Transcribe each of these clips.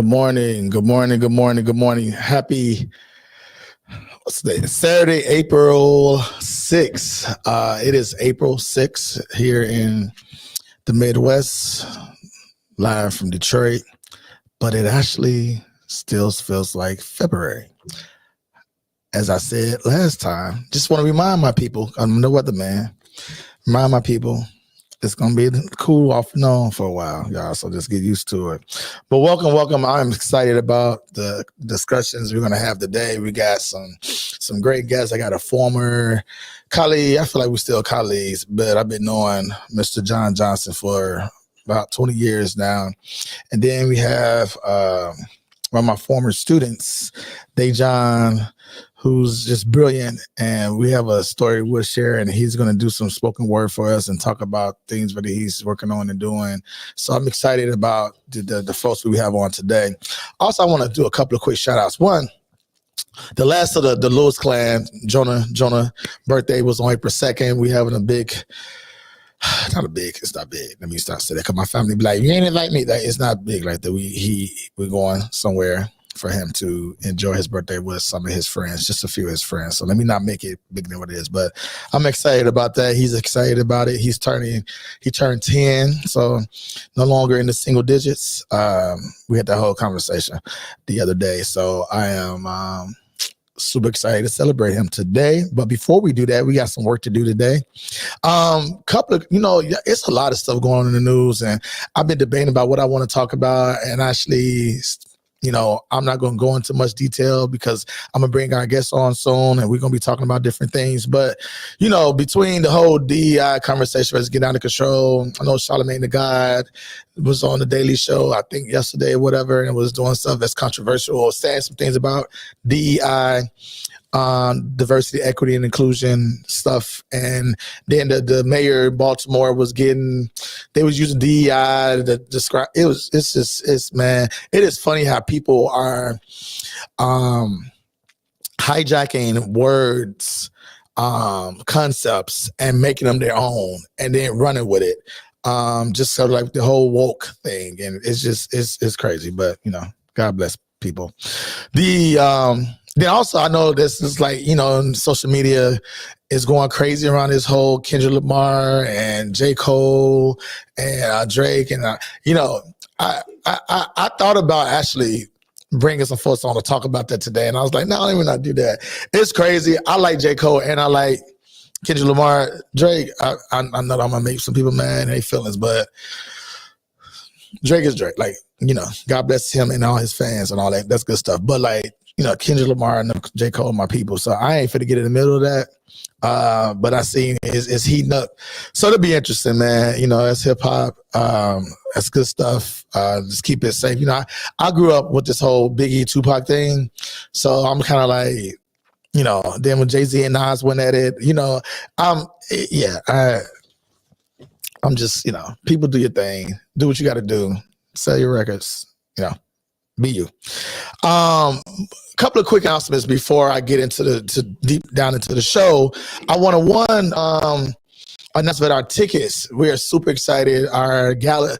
Good morning. Good morning. Good morning. Good morning. Happy what's the day? Saturday, April 6th. It is April 6th here in the Midwest, live from Detroit, but it actually still feels like February. As I said last time, just want to remind my people, I'm the weatherman, remind my people, it's going to be cool off and on for a while, y'all, so just get used to it. But welcome. I'm excited about the discussions we're going to have today. We got some great guests. I got a former colleague. I feel like we're still colleagues, but I've been knowing Mr. John Johnson for about 20 years now. And then we have one of my former students, Dejan, who's just brilliant, and we have a story we'll share, and he's going to do some spoken word for us and talk about things that he's working on and doing. So I'm excited about the folks we have on today. Also, I want to do a couple of quick shout outs. One, the last of the Lewis clan, Jonah birthday was on April 2nd. We having a big, it's not big. Let me start saying that, because my family be like, you ain't invite me. That it's not big like that. We're going somewhere for him to enjoy his birthday with some of his friends, just a few of his friends. So let me not make it bigger than what it is, but I'm excited about that. He's excited about it. He turned 10, so no longer in the single digits. We had that whole conversation the other day. So I am super excited to celebrate him today. But before we do that, we got some work to do today. It's a lot of stuff going on in the news, and I've been debating about what I want to talk about, and actually, I'm not going to go into much detail because I'm going to bring our guests on soon, and we're going to be talking about different things. But, between the whole DEI conversation that's getting out of control, I know Charlamagne the God was on the Daily Show, I think yesterday or whatever, and was doing stuff that's controversial or saying some things about DEI, diversity, equity, and inclusion stuff. And then the mayor of Baltimore they was using DEI to describe, it is funny how people are hijacking words, concepts, and making them their own and then running with it. Just sort of like the whole woke thing. And it's crazy, but God bless people. Then also, I know this is like, social media is going crazy around this whole Kendrick Lamar and J. Cole and Drake. And, I thought about actually bringing some folks on to talk about that today. And I was like, no, let me not do that. It's crazy. I like J. Cole and I like Kendrick Lamar. Drake, I know I'm going to make some people mad and their feelings, but Drake is Drake. Like, God bless him and all his fans and all that. That's good stuff. But like, Kendrick Lamar and J. Cole are my people. So I ain't finna get in the middle of that. But I seen it's heating up. So it'll be interesting, man. That's hip hop. That's good stuff. Just keep it safe. I grew up with this whole Biggie Tupac thing. So I'm kind of like, then when Jay-Z and Nas went at it, I'm just, people do your thing. Do what you got to do. Sell your records, be you. Couple of quick announcements before I get into deep down into the show. I want to announce about our tickets. We are super excited. Our gala.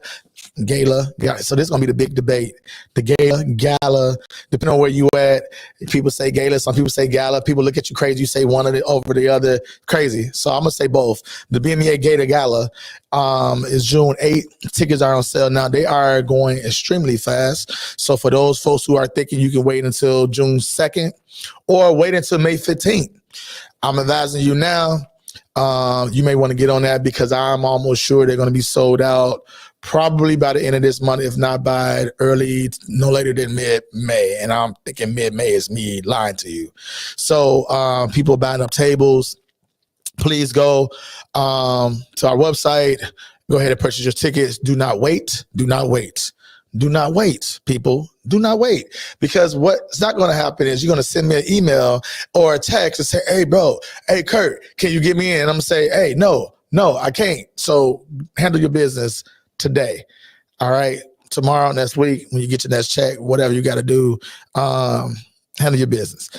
So this is gonna be the big debate. The gala, depending on where you at. People say gala, some people say gala. People look at you crazy. You say one of it over the other, crazy. So I'm gonna say both. The BMEA Gala is June 8th. Tickets are on sale now. They are going extremely fast. So for those folks who are thinking you can wait until June 2nd or wait until May 15th, I'm advising you now. You may want to get on that because I'm almost sure they're going to be sold out probably by the end of this month, if not by no later than mid-May. And I'm thinking mid-May is me lying to you. So people buying up tables, please go to our website. Go ahead and purchase your tickets. Do not wait. Do not wait. Do not wait, people. Do not wait. Because what's not going to happen is you're going to send me an email or a text and say, hey, bro, hey, Kurt, can you get me in? And I'm going to say, hey, no, I can't. So handle your business today. All right. Tomorrow, next week, when you get your next check, whatever you got to do, handle your business.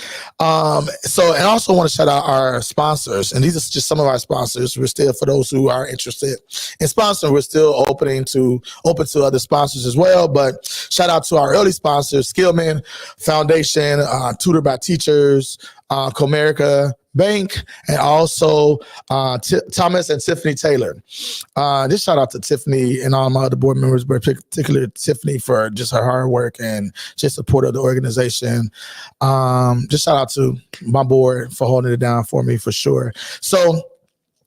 So, and I also want to shout out our sponsors, and these are just some of our sponsors. We're still, for those who are interested in sponsoring, we're still open to other sponsors as well. But shout out to our early sponsors: Skillman Foundation, Tutor by Teachers, Comerica Bank, and also Thomas and Tiffany Taylor. Just shout out to Tiffany and all my other board members, but particularly Tiffany for just her hard work and just support of the organization. Just shout out to my board for holding it down for me, for sure. So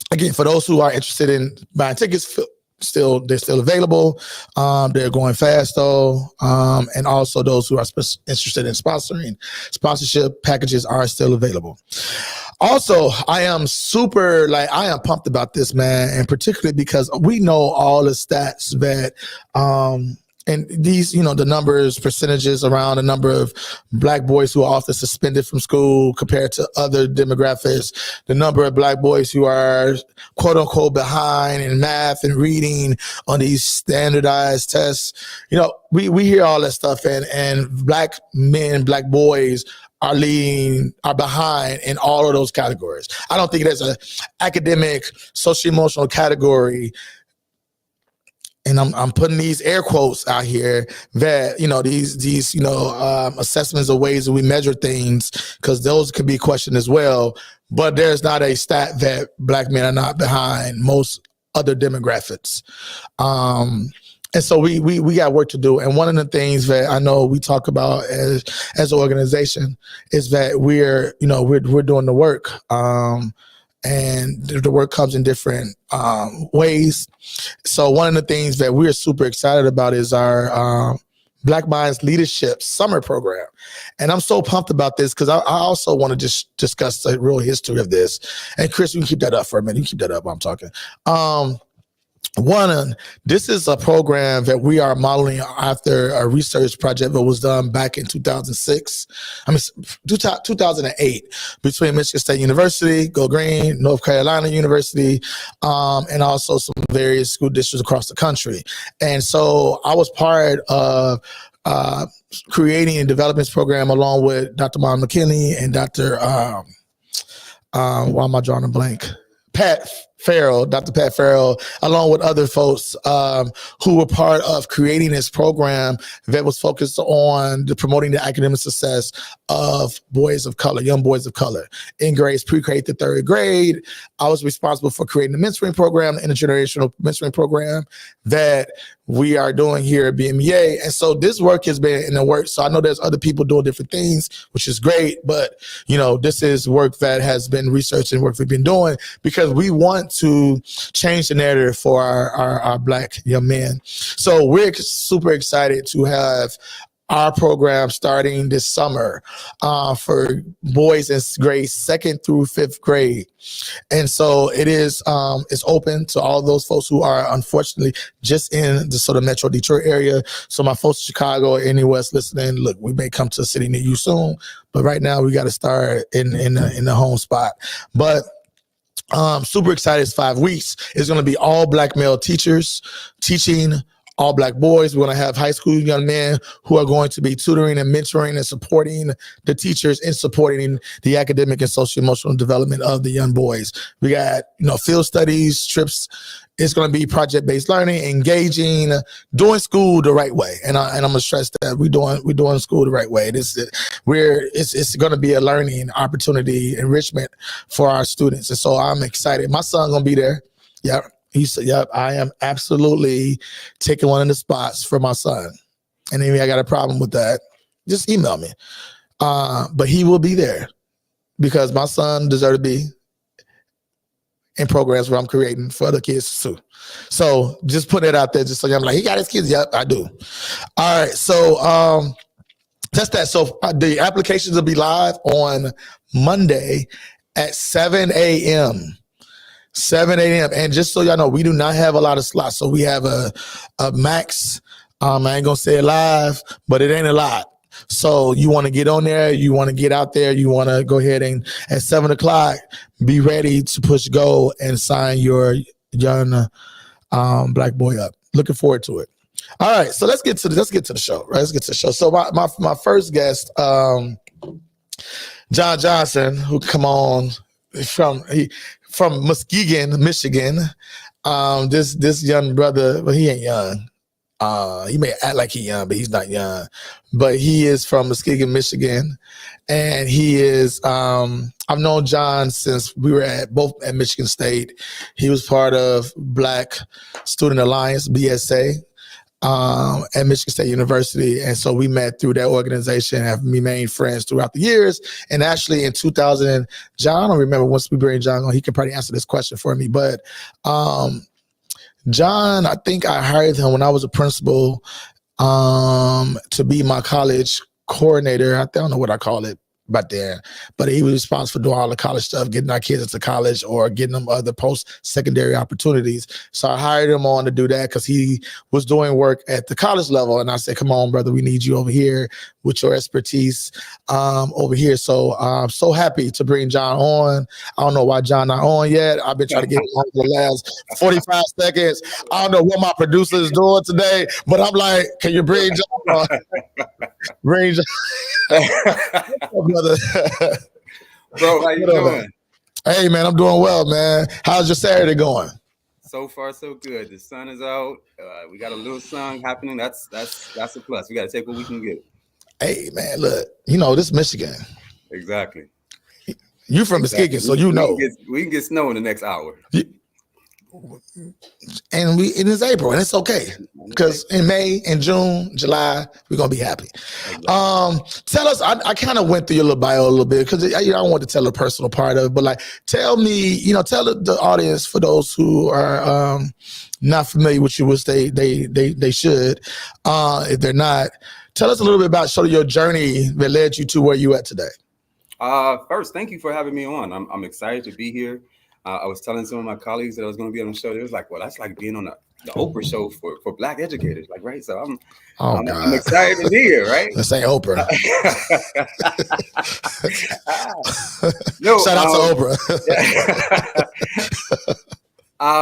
again, for those who are interested in buying tickets, they're still available. They're going fast though. And also those who are interested in sponsorship packages are still available. Also, I am pumped about this, man, and particularly because we know all the stats that and these, the numbers, percentages around the number of Black boys who are often suspended from school compared to other demographics, the number of Black boys who are quote unquote behind in math and reading on these standardized tests. We hear all that stuff, and Black men, Black boys are behind in all of those categories. I don't think there's an academic, socio-emotional category, and I'm putting these air quotes out here, that these assessments or ways that we measure things, because those could be questioned as well. But there's not a stat that Black men are not behind most other demographics. And so we got work to do. And one of the things that I know we talk about as an organization is that we're doing the work. And the work comes in different ways. So one of the things that we're super excited about is our Black Minds Leadership Summer Program. And I'm so pumped about this because I also want to just discuss the real history of this. And Chris, you can keep that up for a minute. You keep that up while I'm talking. This is a program that we are modeling after a research project that was done back in 2008 between Michigan State University, Go Green, North Carolina University, and also some various school districts across the country. And so I was part of creating and developing this program along with Dr. Mom McKinney and Dr. Why am I drawing a blank? Dr. Pat Farrell, along with other folks who were part of creating this program that was focused on promoting the academic success of boys of color, young boys of color, in grades pre-K to third grade. I was responsible for creating the mentoring program, the intergenerational mentoring program that we are doing here at BMEA. And so this work has been in the works. So I know there's other people doing different things, which is great, but this is work that has been researched and work we've been doing because we want to change the narrative for our Black young men. So we're super excited to have our program starting this summer for boys in grades 2nd through 5th grade. And so it is it's open to all those folks who are unfortunately just in the sort of Metro Detroit area. So my folks in Chicago or anywhere else listening, look, we may come to a city near you soon, but right now we got to start in the home spot. But super excited. It's 5 weeks. It's going to be all Black male teachers teaching all Black boys. We're going to have high school young men who are going to be tutoring and mentoring and supporting the teachers and supporting the academic and social-emotional development of the young boys. We got, field studies, trips. It's going to be project-based learning, engaging, doing school the right way. And I'm going to stress that we're doing school the right way. It's going to be a learning opportunity, enrichment for our students. And so I'm excited. My son's going to be there. Yeah. He said, yep, I am absolutely taking one of the spots for my son. And if I got a problem with that, just email me. But he will be there because my son deserves to be in programs where I'm creating for other kids too. So just put it out there just so I'm like, he got his kids. Yep, I do. All right. So that's that. So the applications will be live on Monday at 7 a.m. 7 a.m. And just so y'all know, we do not have a lot of slots. So we have a max. I ain't gonna say it live, but it ain't a lot. So you want to get on there, you want to get out there, you want to go ahead and at 7 o'clock, be ready to push go and sign your young Black boy up. Looking forward to it. All right, so let's get to the show. Right, let's get to the show. So my first guest John Johnson, who come on from Muskegon, Michigan. This young brother, well, he ain't young. He may act like he's young, but he's not young. But he is from Muskegon, Michigan, and he is. I've known John since we were both at Michigan State. He was part of Black Student Alliance (BSA) at Michigan State University, and so we met through that organization. Have remained friends throughout the years. And actually, in 2000, John, I don't remember once we bring John on, he can probably answer this question for me, but. John, I think I hired him when I was a principal to be my college coordinator. I don't know what I call it back then, but he was responsible for doing all the college stuff, getting our kids into college or getting them other post-secondary opportunities. So I hired him on to do that because he was doing work at the college level. And I said, come on, brother, we need you over here with your expertise over here. So I'm so happy to bring John on. I don't know why John not on yet. I've been trying to get him on for the last 45 seconds. I don't know what my producer is doing today, but I'm like, can you bring John on? Bring John. Brother. Bro, how you doing? Hey, man, I'm doing well, man. How's your Saturday going? So far, so good. The sun is out. We got a little sun happening. That's a plus. We got to take what we can get. Hey, man, look, this is Michigan. Exactly. You from Muskegon, so you know. We can get snow in the next hour. And it's April, and it's okay because in May and June, July, we're gonna be happy. Tell us. I kind of went through your little bio a little bit because I don't want to tell the personal part of it, but like, tell me, tell the audience, for those who are not familiar with you, which they should, if they're not. Tell us a little bit about sort of your journey that led you to where you at today. First, thank you for having me on. I'm excited to be here. I was telling some of my colleagues that I was going to be on the show. They was like, well, that's like being on the Oprah show for Black educators. Like, right. So I'm excited to be here, right? Let's say Oprah. No, shout out to Oprah.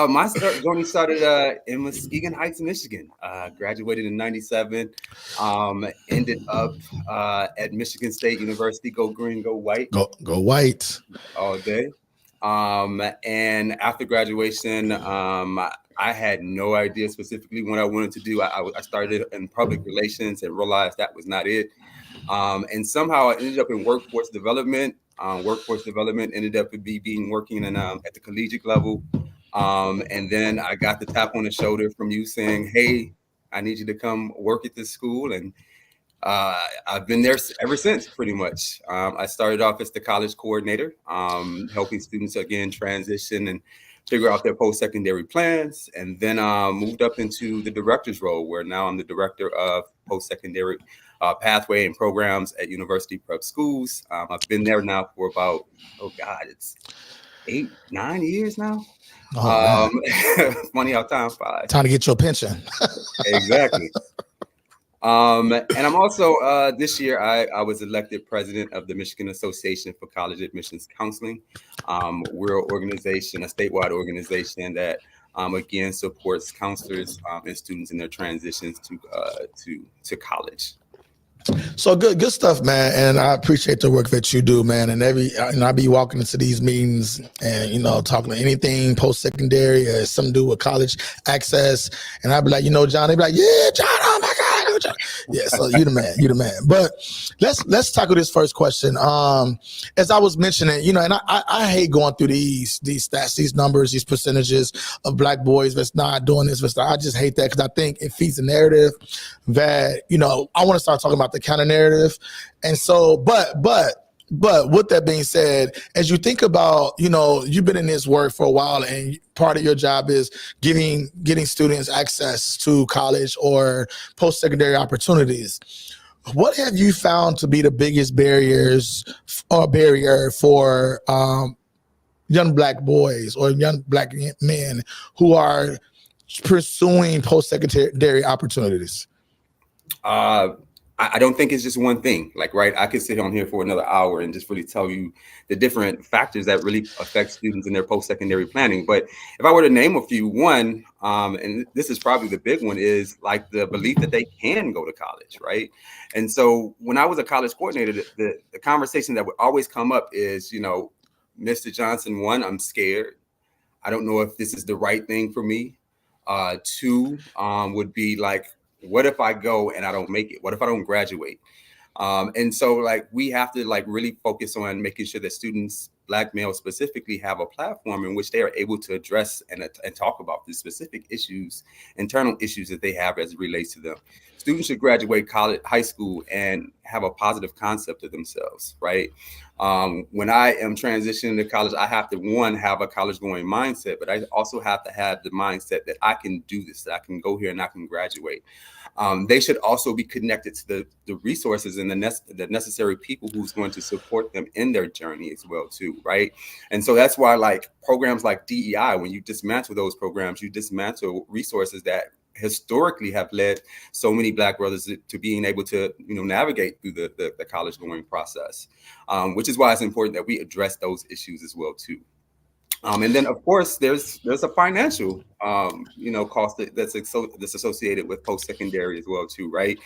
My journey started in Muskegon Heights, Michigan. Graduated in '97. Ended up at Michigan State University. Go green, go white. Go white. All day. And after graduation, I had no idea specifically what I wanted to do. I started in public relations and realized that was not it. And somehow I ended up in workforce development. Workforce development ended up working at the collegiate level. And then I got the tap on the shoulder from you saying, hey, I need you to come work at this school. And I've been there ever since, pretty much. I started off as the college coordinator, helping students again transition and figure out their post-secondary plans, and then moved up into the director's role, where now I'm the director of post-secondary pathway and programs at University Prep Schools. I've been there now for about, it's 8-9 years now. Funny how time flies. Time to get your pension. Exactly. And I'm also, this year, I was elected president of the Michigan Association for College Admissions Counseling. We're an organization, a statewide organization that, again, supports counselors and students in their transitions to college. So good stuff, man. And I appreciate the work that you do, man. And I be walking into these meetings and, talking to anything post-secondary or something to do with college access. And I'd be like, John, they'd be like, yeah, John, oh my God. John. Yeah, so you the man. But let's tackle this first question. As I was mentioning, and I hate going through these stats, these numbers, these percentages of Black boys that's not doing this. I just hate that because I think it feeds a narrative that, I want to start talking about the counter narrative. And so, but with that being said, as you think about, you've been in this work for a while and part of your job is getting students access to college or post-secondary opportunities. What have you found to be the biggest barrier for young Black boys or young Black men who are pursuing post-secondary opportunities? I I don't think it's just one thing. Like, right, I could sit on here for another hour and just really tell you the different factors that really affect students in their post-secondary planning. But if I were to name a few, one, and this is probably the big one, is like the belief that they can go to college, right? And so when I was a college coordinator, the conversation that would always come up is, Mr. Johnson, one, I'm scared. I don't know if this is the right thing for me. Two, would be like, what if I go and I don't make it? What if I don't graduate? And so like we have to like really focus on making sure that students, Black males specifically, have a platform in which they are able to address and talk about the specific issues, internal issues that they have as it relates to them. Students should graduate college, high school, and have a positive concept of themselves, right? When I am transitioning to college, I have to, one, have a college going mindset, but I also have to have the mindset that I can do this, that I can go here and I can graduate. They should also be connected to the resources and the necessary people who's going to support them in their journey as well too, right? And so that's why like programs like DEI, when you dismantle those programs, you dismantle resources that historically have led so many Black brothers to being able to navigate through the college going process, which is why it's important that we address those issues as well too. And then, of course, there's a financial, cost that's associated with post-secondary as well, too, right?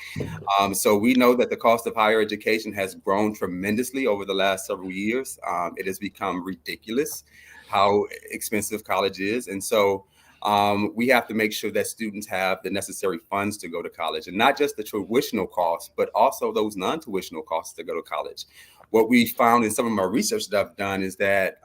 So we know that the cost of higher education has grown tremendously over the last several years. It has become ridiculous how expensive college is. And so we have to make sure that students have the necessary funds to go to college, and not just the tuitional costs, but also those non-tuitional costs to go to college. What we found in some of my research that I've done is that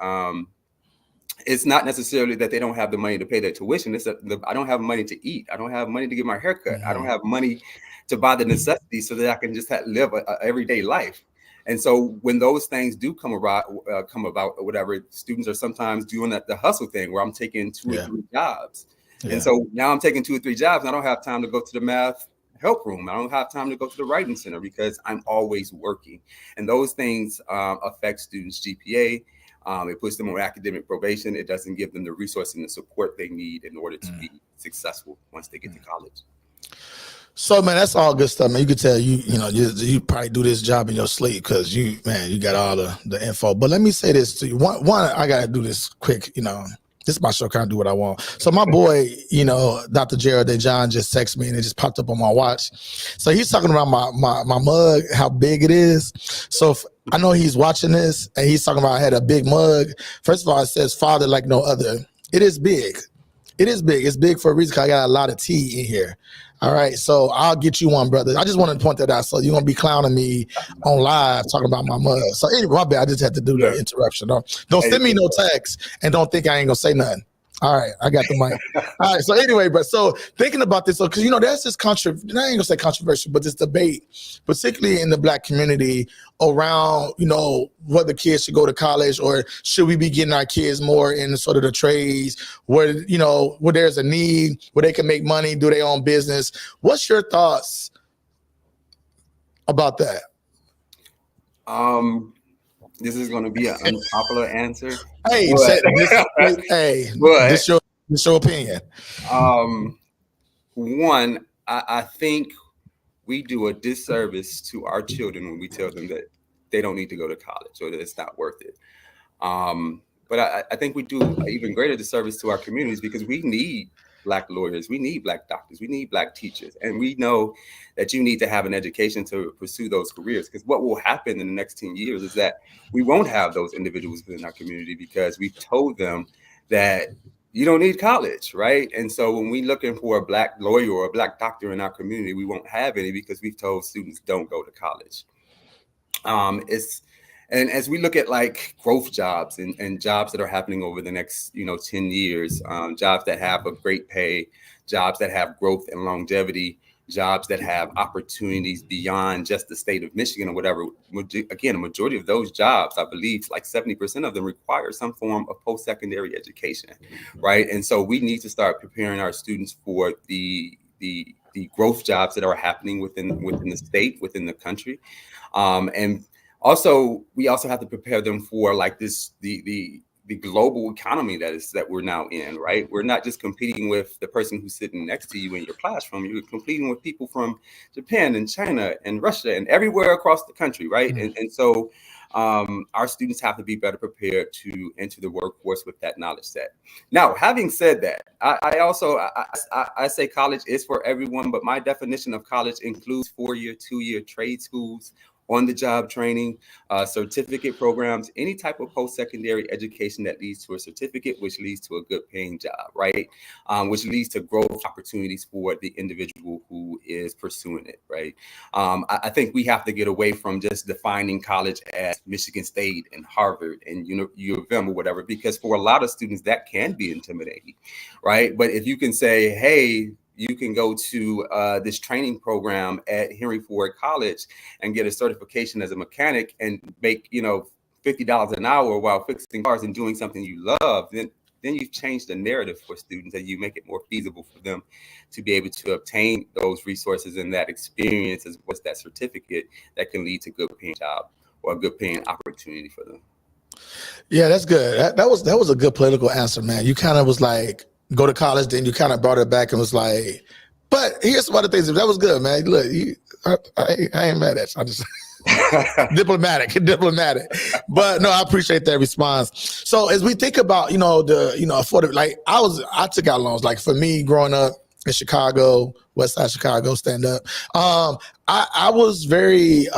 it's not necessarily that they don't have the money to pay their tuition. It's that I don't have money to eat. I don't have money to get my hair cut. I don't have money to buy the necessities so that I can just live a everyday life. And so when those things do come about or whatever, students are sometimes doing the hustle thing where I'm taking two or three jobs. Yeah. And so now I'm taking 2 or 3 jobs and I don't have time to go to the math help room. I don't have time to go to the writing center because I'm always working. And those things affect students' GPA. It puts them on academic probation. It doesn't give them the resources and the support they need in order to be successful once they get to college. So, man, that's all good stuff, man. You could tell you probably do this job in your sleep because you got all the info. But let me say this to you. One, I got to do this quick, This is my show, kind of do what I want. So my boy, Dr. Gerald Dejan just texted me and it just popped up on my watch. So he's talking about my mug, how big it is. So I know he's watching this and he's talking about I had a big mug. First of all, it says father like no other. It is big. It is big. It's big for a reason because I got a lot of tea in here. All right, so I'll get you one, brother. I just wanted to point that out. So you're going to be clowning me on live talking about my mug. So anyway, my bad. I just had to do the interruption. Don't send me no text and don't think I ain't going to say nothing. All right, I got the mic. All right, so anyway, but so thinking about this, because, there's this I ain't going to say controversial, but this debate, particularly in the Black community around, whether kids should go to college or should we be getting our kids more in sort of the trades where, where there's a need, where they can make money, do their own business. What's your thoughts about that? This is going to be an unpopular answer. Hey, this your opinion. One, I think we do a disservice to our children when we tell them that they don't need to go to college or that it's not worth it. But I think we do an even greater disservice to our communities because we need Black lawyers, we need Black doctors, we need Black teachers. And we know that you need to have an education to pursue those careers, because what will happen in the next 10 years is that we won't have those individuals within our community because we've told them that you don't need college, right? And so when we're looking for a Black lawyer or a Black doctor in our community, we won't have any because we've told students don't go to college. And as we look at like growth jobs and jobs that are happening over the next, 10 years, jobs that have a great pay, jobs that have growth and longevity, jobs that have opportunities beyond just the state of Michigan or whatever. Again, a majority of those jobs, I believe like 70% of them require some form of post-secondary education, right? And so we need to start preparing our students for the growth jobs that are happening within the state, within the country. And also, we also have to prepare them for like the the global economy that we're now in, right? We're not just competing with the person who's sitting next to you in your classroom. You're competing with people from Japan and China and Russia and everywhere across the country, right? And so our students have to be better prepared to enter the workforce with that knowledge set. Now, having said that, I say college is for everyone, but my definition of college includes 4-year, 2-year trade schools, on-the-job training, certificate programs, any type of post-secondary education that leads to a certificate, which leads to a good paying job, right? Which leads to growth opportunities for the individual who is pursuing it, right? I think we have to get away from just defining college as Michigan State and Harvard and U of M or whatever, because for a lot of students that can be intimidating, right? But if you can say, hey, you can go to this training program at Henry Ford College and get a certification as a mechanic and make, $50 an hour while fixing cars and doing something you love, then you've changed the narrative for students and you make it more feasible for them to be able to obtain those resources and that experience as well as that certificate that can lead to a good paying job or a good paying opportunity for them. Yeah, that's good. That was a good political answer, man. You kind of was like, go to college, then you kind of brought it back and was like, but here's some other things. That was good, man. Look, I ain't mad at you. I just diplomatic. But no, I appreciate that response. So as we think about, affordable, like I took out loans. Like for me, growing up in Chicago, West Side Chicago, stand up. I was very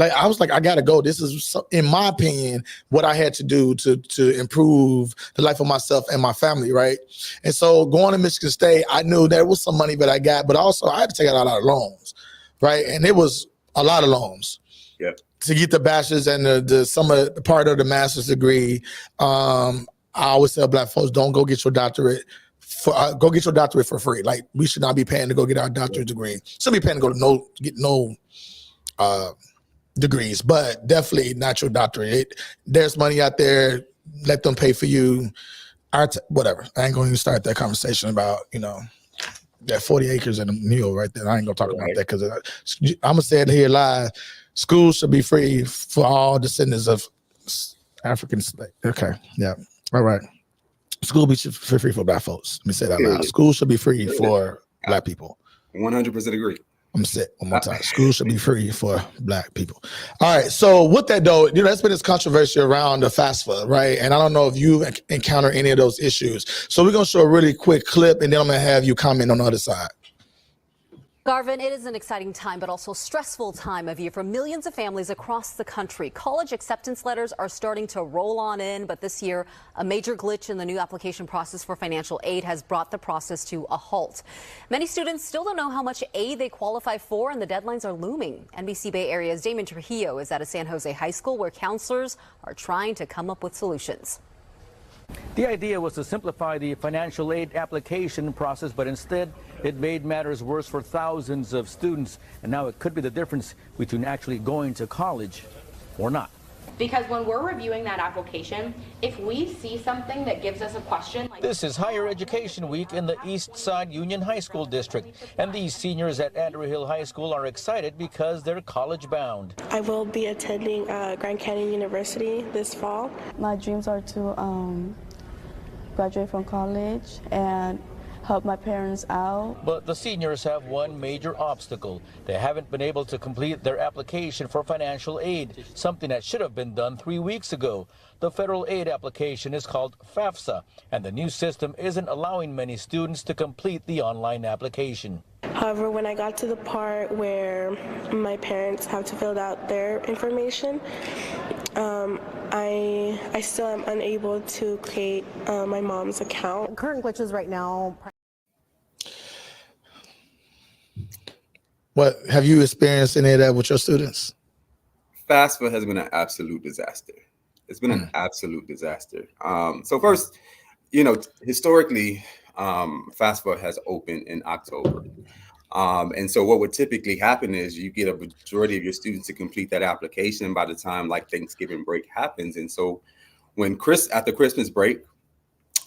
I was like, I gotta go. This is, in my opinion, what I had to do to improve the life of myself and my family, right? And so going to Michigan State, I knew there was some money that I got, but also I had to take out a lot of loans, right? And it was a lot of loans. Yeah. To get the bachelor's and the part of the master's degree. I always tell Black folks, don't go get your doctorate. Go get your doctorate for free. Like, we should not be paying to go get our doctorate degree. Should be paying to go to get no degrees, but definitely not your doctorate. There's money out there. Let them pay for you. Whatever. I ain't going to start that conversation about, that 40 acres and a mule right there. I ain't going to talk about that because I'm going to say it here live. Schools should be free for all descendants of African slaves. Okay. Yeah. All right. School be free for Black folks. Let me say that loud. School should be free for Black people. 100% agree. I'm gonna say it one more time. School should be free for Black people. All right. So with that though, there's been this controversy around the FAFSA, right? And I don't know if you've encountered any of those issues. So we're gonna show a really quick clip and then I'm gonna have you comment on the other side. Garvin, it is an exciting time, but also stressful time of year for millions of families across the country. College acceptance letters are starting to roll on in, but this year, a major glitch in the new application process for financial aid has brought the process to a halt. Many students still don't know how much aid they qualify for, and the deadlines are looming. NBC Bay Area's Damon Trujillo is at a San Jose high school where counselors are trying to come up with solutions. The idea was to simplify the financial aid application process, but instead it made matters worse for thousands of students. And now it could be the difference between actually going to college or not. Because when we're reviewing that application, if we see something that gives us a question like... This is Higher Education Week in the East Side Union High School District. And these seniors at Andrew Hill High School are excited because they're college bound. I will be attending Grand Canyon University this fall. My dreams are to graduate from college and help my parents out. But the seniors have one major obstacle. They haven't been able to complete their application for financial aid, something that should have been done 3 weeks ago. The federal aid application is called FAFSA, and the new system isn't allowing many students to complete the online application. However, when I got to the part where my parents have to fill out their information, I still am unable to create my mom's account. Current glitches right now. What have you experienced any of that with your students? FAFSA has been an absolute disaster. It's been an absolute disaster. So first, historically, FAFSA has opened in October. And so what would typically happen is you get a majority of your students to complete that application by the time like Thanksgiving break happens. And so after Christmas break,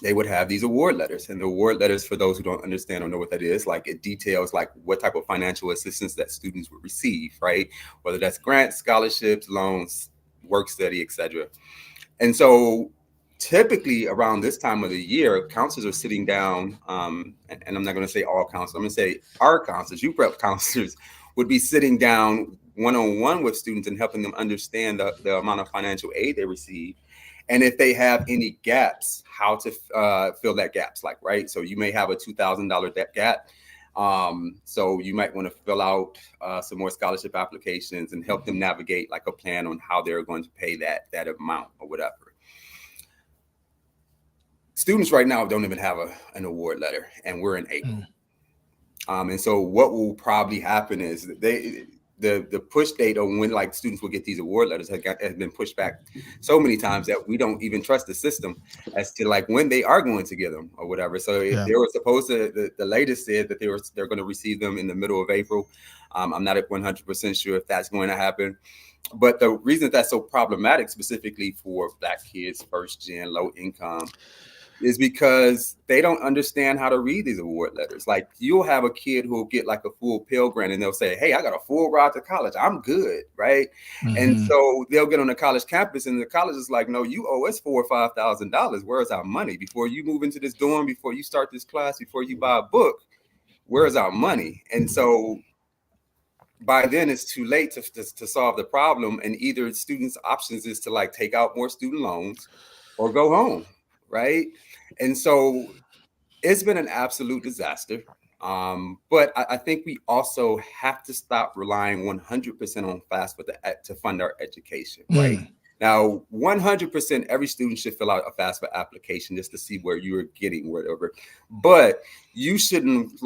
they would have these award letters. And the award letters, for those who don't understand or know what that is, like it details like what type of financial assistance that students would receive, right? Whether that's grants, scholarships, loans, work study, etc. And so typically around this time of the year, counselors are sitting down, and I'm not going to say all counselors, I'm going to say our counselors, UPrep counselors would be sitting down one-on-one with students and helping them understand the amount of financial aid they receive. And if they have any gaps, how to fill that gaps, like, right? So you may have a $2,000 debt gap. So you might want to fill out some more scholarship applications and help them navigate like a plan on how they're going to pay that amount or whatever. Students right now don't even have an award letter, and we're in April. And so what will probably happen is that the push date on when like students will get these award letters has been pushed back so many times that we don't even trust the system as to like when they are going to get them or whatever. So if they were supposed to, the latest said that they're going to receive them in the middle of April. I'm not 100% sure if that's going to happen. But the reason that's so problematic specifically for Black kids, first gen, low income, is because they don't understand how to read these award letters. Like you'll have a kid who'll get like a full Pell Grant and they'll say, hey, I got a full ride to college. I'm good, right? And so they'll get on the college campus and the college is like, no, you owe us $4,000 or $5,000. Where's our money? Before you move into this dorm, before you start this class, before you buy a book, where's our money? And so by then it's too late to solve the problem. And either students' options is to like take out more student loans or go home, right? And so it's been an absolute disaster. But I think we also have to stop relying 100% on FAFSA to fund our education, right? Now, 100% every student should fill out a FAFSA application just to see where you're getting whatever. But you shouldn't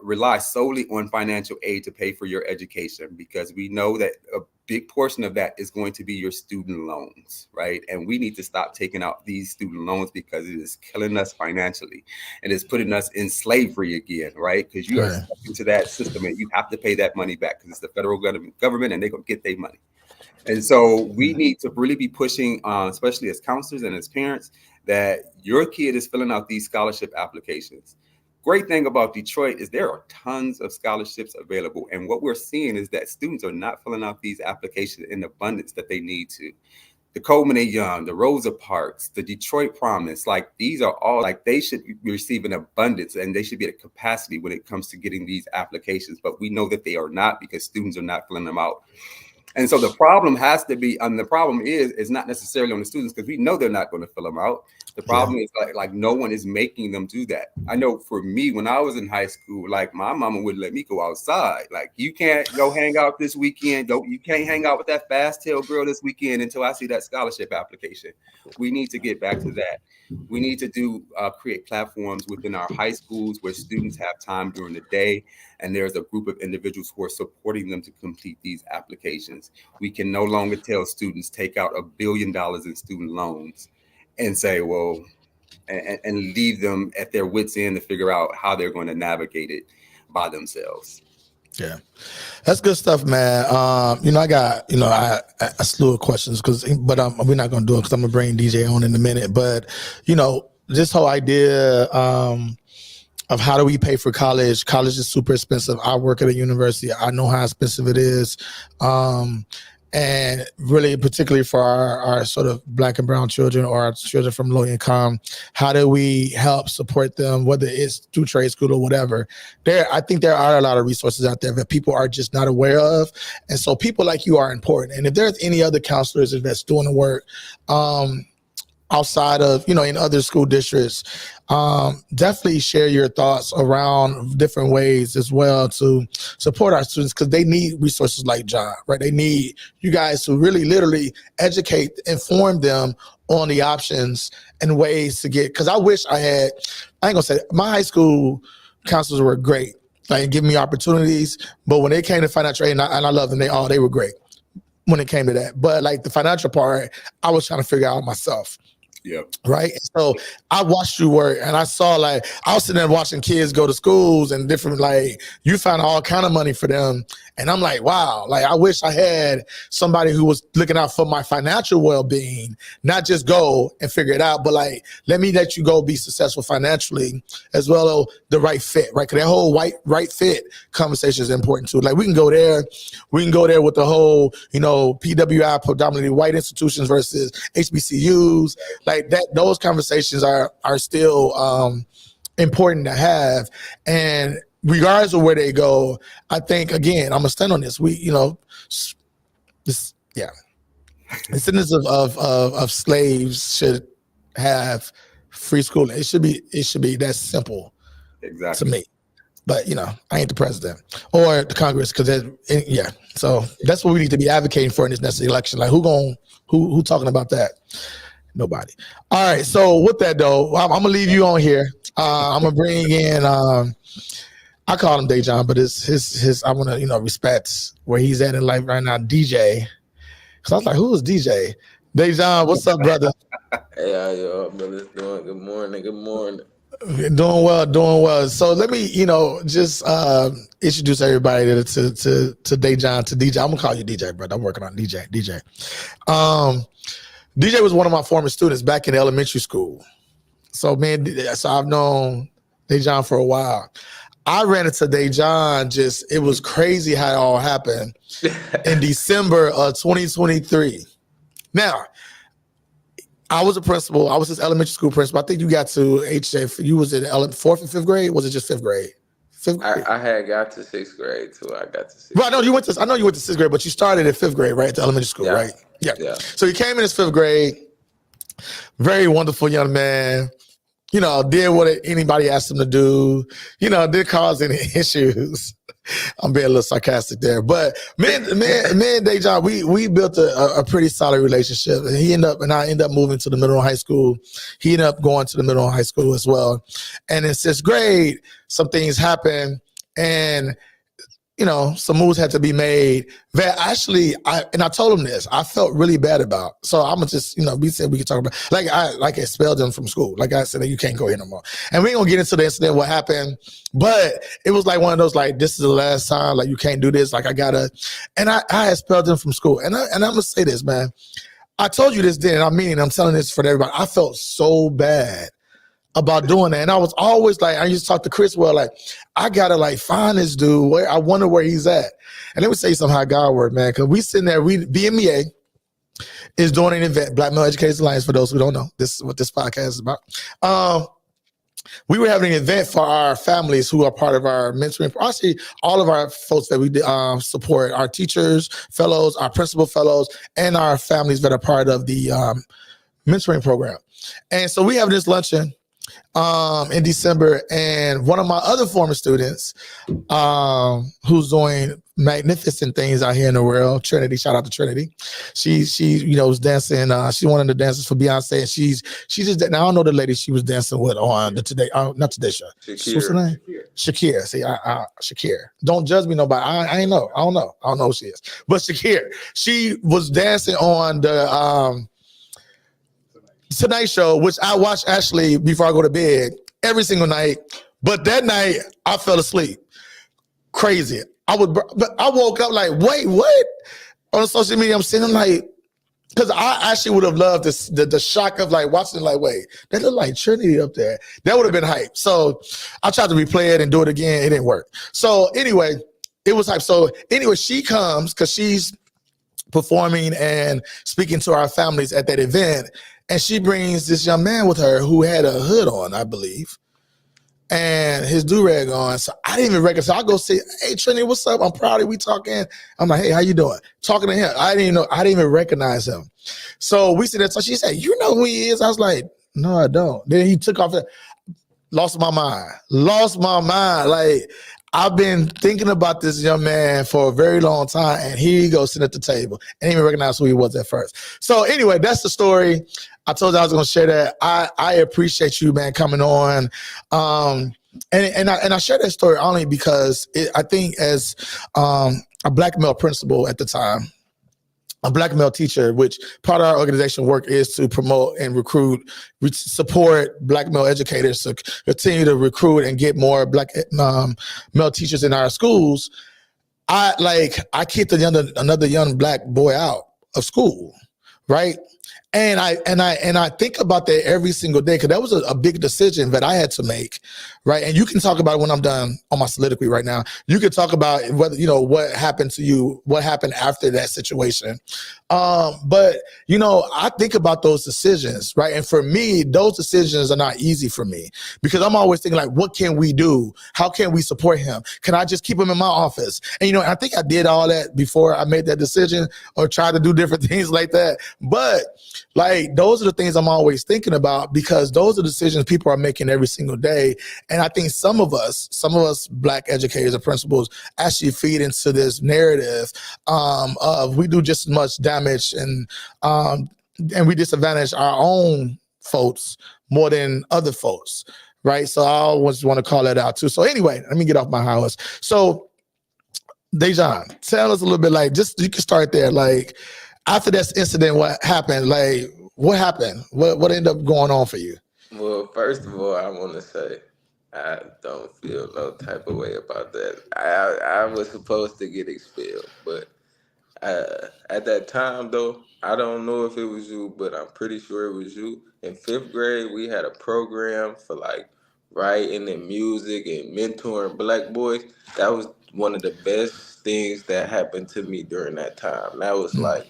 rely solely on financial aid to pay for your education, because we know that a big portion of that is going to be your student loans, right? And we need to stop taking out these student loans because it is killing us financially and it's putting us in slavery again, right? Because you are stuck into that system and you have to pay that money back because it's the federal government and they're going to get their money. And so we need to really be pushing, especially as counselors and as parents, that your kid is filling out these scholarship applications. Great thing about Detroit is there are tons of scholarships available. And what we're seeing is that students are not filling out these applications in abundance that they need to. The Coleman A. Young, the Rosa Parks, the Detroit Promise, like these are all like they should be receiving abundance and they should be at capacity when it comes to getting these applications. But we know that they are not because students are not filling them out. And so the problem has to be, the problem is not necessarily on the students because we know they're not going to fill them out. The problem is like no one is making them do that. I know for me, when I was in high school, like my mama wouldn't let me go outside. Like you can't go hang out this weekend. You can't hang out with that fast tail girl this weekend until I see that scholarship application. We need to get back to that. We need to create platforms within our high schools where students have time during the day and there's a group of individuals who are supporting them to complete these applications. We can no longer tell students take out $1 billion in student loans and say, well, and leave them at their wits' end to figure out how they're going to navigate it by themselves. Yeah, that's good stuff, man. I got, a slew of questions but we're not going to do it because I'm going to bring DJ on in a minute. But, this whole idea of how do we pay for college? College is super expensive. I work at a university. I know how expensive it is. And really, particularly for our sort of Black and brown children or our children from low income, how do we help support them, whether it's through trade school or whatever? I think there are a lot of resources out there that people are just not aware of. And so people like you are important. And if there's any other counselors that's doing the work, outside of, in other school districts, definitely share your thoughts around different ways as well to support our students because they need resources like John, right? They need you guys to really literally educate, inform them on the options and ways to get, because I wish I ain't gonna say it, my high school counselors were great, like giving me opportunities, but when they came to financial aid, and I love them, they were great when it came to that. But like the financial part, I was trying to figure out myself. Yeah. Right. So I watched you work and I saw I was sitting there watching kids go to schools and different, you found all kind of money for them. And I'm like, wow, I wish I had somebody who was looking out for my financial well-being, not just go and figure it out, but let you go be successful financially as well as the right fit, right? Because that whole right fit conversation is important too. We can go there with the whole, PWI, predominantly white institutions versus HBCUs. like that. Those conversations are still important to have, and regardless of where they go, I think again, I'm gonna stand on this. The descendants of slaves should have free schooling. It should be that simple. Exactly. To me. But I ain't the president or the Congress, because so that's what we need to be advocating for in this next election. Like who talking about that? Nobody. All right. So with that though, I'm gonna leave you on here. I'm gonna bring in I call him Dejan, but it's his I want to respect where he's at in life right now, DJ. Cause I was like, who is DJ? Dejan, what's up, brother? Hey, how y'all brothers doing? Good morning. Good morning. Doing well. So let me, just introduce everybody to Dejan, to DJ. I'm gonna call you DJ, brother. I'm working on DJ. DJ was one of my former students back in elementary school. So I've known Dejan for a while. I ran into Dejan, it was crazy how it all happened in December of 2023. Now, I was a principal. I was his elementary school principal. I think you got to HJ. You was in 4th and 5th grade? Was it just 5th grade? 5th grade? I had got to 6th grade too. I got to 6th Well, I know you went to 6th grade, but you started at 5th grade, right? To elementary school, right? Yeah. So he came in his 5th grade. Very wonderful young man. Did what anybody asked him to do. Didn't cause any issues. I'm being a little sarcastic there, but me and Dejan, we built a pretty solid relationship. And I ended up moving to the middle of high school. He ended up going to the middle of high school as well. And in 6th grade, some things happened, and some moves had to be made that actually, I told him this, I felt really bad about. So I'm gonna just, we said we could talk about, I expelled him from school. Like I said, you can't go here no more. And we ain't gonna get into the incident, what happened, but it was like one of those, this is the last time, you can't do this. And I expelled him from school. And I'm gonna say this, man. I told you this then, I'm telling this for everybody. I felt so bad about doing that. And I was always I used to talk to Chris, I gotta find this dude, I wonder where he's at. And let me say something how God worked, man, because we sitting there, BMEA is doing an event, Black Male Educators Alliance, for those who don't know. This is what this podcast is about. We were having an event for our families who are part of our mentoring. Actually, all of our folks that we support, our teachers, fellows, our principal fellows, and our families that are part of the mentoring program. And so we have this luncheon in December, and one of my other former students who's doing magnificent things out here in the world, Trinity, shout out to Trinity. She was dancing. She's one of the dancers for Beyonce, and she's just, now I don't know the lady she was dancing with on the Today, not Today Show. Shakira. What's her name? Shakira. See, Shakira. Don't judge me, nobody. I ain't know. I don't know who she is, but Shakira. She was dancing on the Tonight Show, which I watch actually before I go to bed every single night. But that night I fell asleep. Crazy. But I woke up wait, what? On social media, I'm sitting because I actually would have loved the shock of watching wait, that looked like Trinity up there. That would have been hype. So I tried to replay it and do it again. It didn't work. So anyway, it was hype. So anyway, she comes because she's performing and speaking to our families at that event. And she brings this young man with her who had a hood on, I believe, and his do-rag on. So I didn't even recognize. So I go say, hey, Trinity, what's up? I'm proud of we talking. I'm like, hey, how you doing? Talking to him. I didn't even recognize him. So we said that. So she said, you know who he is? I was like, no, I don't. Then he took off. Lost my mind. I've been thinking about this young man for a very long time, and here he goes sitting at the table. I didn't even recognize who he was at first. So anyway, that's the story. I told you I was going to share that. I appreciate you, man, coming on. And I share that story only because I think as a Black male principal at the time, a Black male teacher, which part of our organization work is to promote and support Black male educators to continue to recruit and get more Black male teachers in our schools. I kicked another young Black boy out of school, right? And I think about that every single day, because that was a big decision that I had to make, right? And you can talk about it when I'm done on my soliloquy right now. You could talk about whether, you know, what happened to you, what happened after that situation. But, you know, I think about those decisions, right? And for me, those decisions are not easy for me, because I'm always thinking like, what can we do? How can we support him? Can I just keep him in my office? And, you know, I think I did all that before I made that decision, or tried to do different things like that. But like, those are the things I'm always thinking about, because those are decisions people are making every single day. And I think some of us Black educators and principals actually feed into this narrative of we do just as much damage and we disadvantage our own folks more than other folks, right? So I always want to call that out too. So anyway, let me get off my high horse. So Dejan, tell us a little bit, like, just, you can start there, like, after this incident, what happened? Like, what happened? What ended up going on for you? Well, first of all, I want to say I don't feel no type of way about that. I was supposed to get expelled, but at that time, though, I don't know if it was you, but I'm pretty sure it was you. In 5th grade, we had a program for like writing and music and mentoring Black boys. That was one of the best things that happened to me during that time. That was like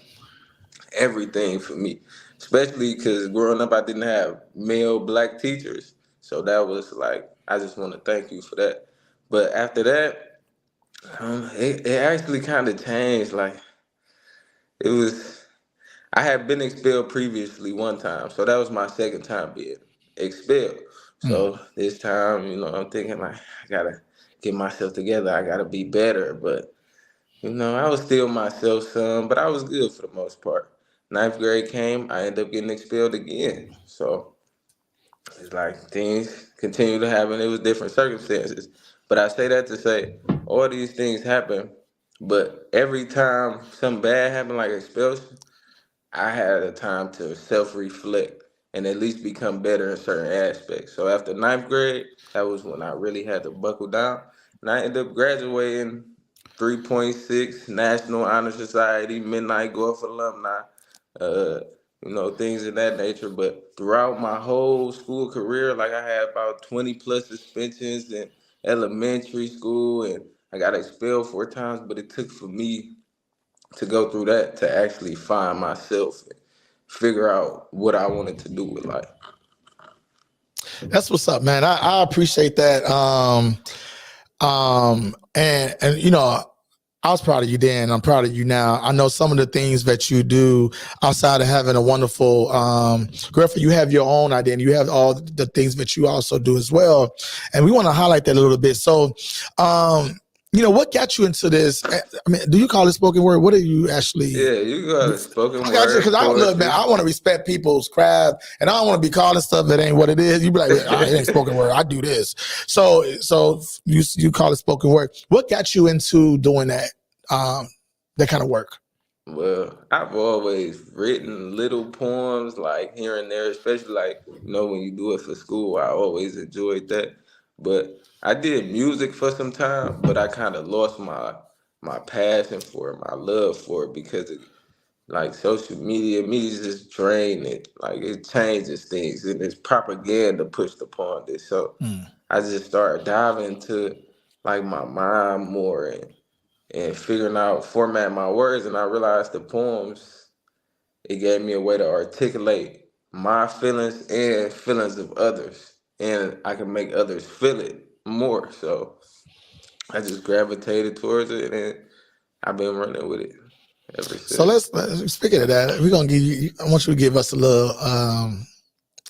everything for me, especially because growing up I didn't have male Black teachers, so that was like, I just want to thank you for that. But after that, it actually kind of changed. Like, it was, I had been expelled previously one time, so that was my second time being expelled. So this time, you know, I'm thinking like, I gotta get myself together, I gotta be better. But you know, I was still myself some, but I was good for the most part. 9th grade came, I ended up getting expelled again. So it's like things continue to happen. It was different circumstances. But I say that to say all these things happen, but every time something bad happened, like expulsion, I had a time to self-reflect and at least become better in certain aspects. So after 9th grade, that was when I really had to buckle down. And I ended up graduating 3.6, National Honor Society, Midnight Golf alumni, uh, you know, things of that nature. But throughout my whole school career, like, I had about 20 plus suspensions in elementary school, and I got expelled 4 times, but it took for me to go through that to actually find myself and figure out what I wanted to do with life. That's what's up, man. I appreciate that. And you know, I was proud of you then. I'm proud of you now. I know some of the things that you do outside of having a wonderful girlfriend. You have your own identity. You have all the things that you also do as well, and we want to highlight that a little bit. So, you know, what got you into this? I mean, do you call it spoken word? What are you actually? Yeah, you got a spoken I got you, word. because I look, man, I want to respect people's craft, and I don't want to be calling stuff that ain't what it is. You be like, it ain't spoken word. I do this. So you call it spoken word. What got you into doing that? That kind of work? Well, I've always written little poems, like, here and there, especially, like, you know, when you do it for school, I always enjoyed that. But I did music for some time, but I kind of lost my passion for it, my love for it, because of, like, social media just drain it. Like, it changes things, and it's propaganda pushed upon this. So I just started diving into, like, my mind more, and figuring out format my words, and I realized the poems, it gave me a way to articulate my feelings and feelings of others, and I can make others feel it more. So I just gravitated towards it, and I've been running with it ever since. So let's speaking of that, we're gonna give you. I want you to give us a little.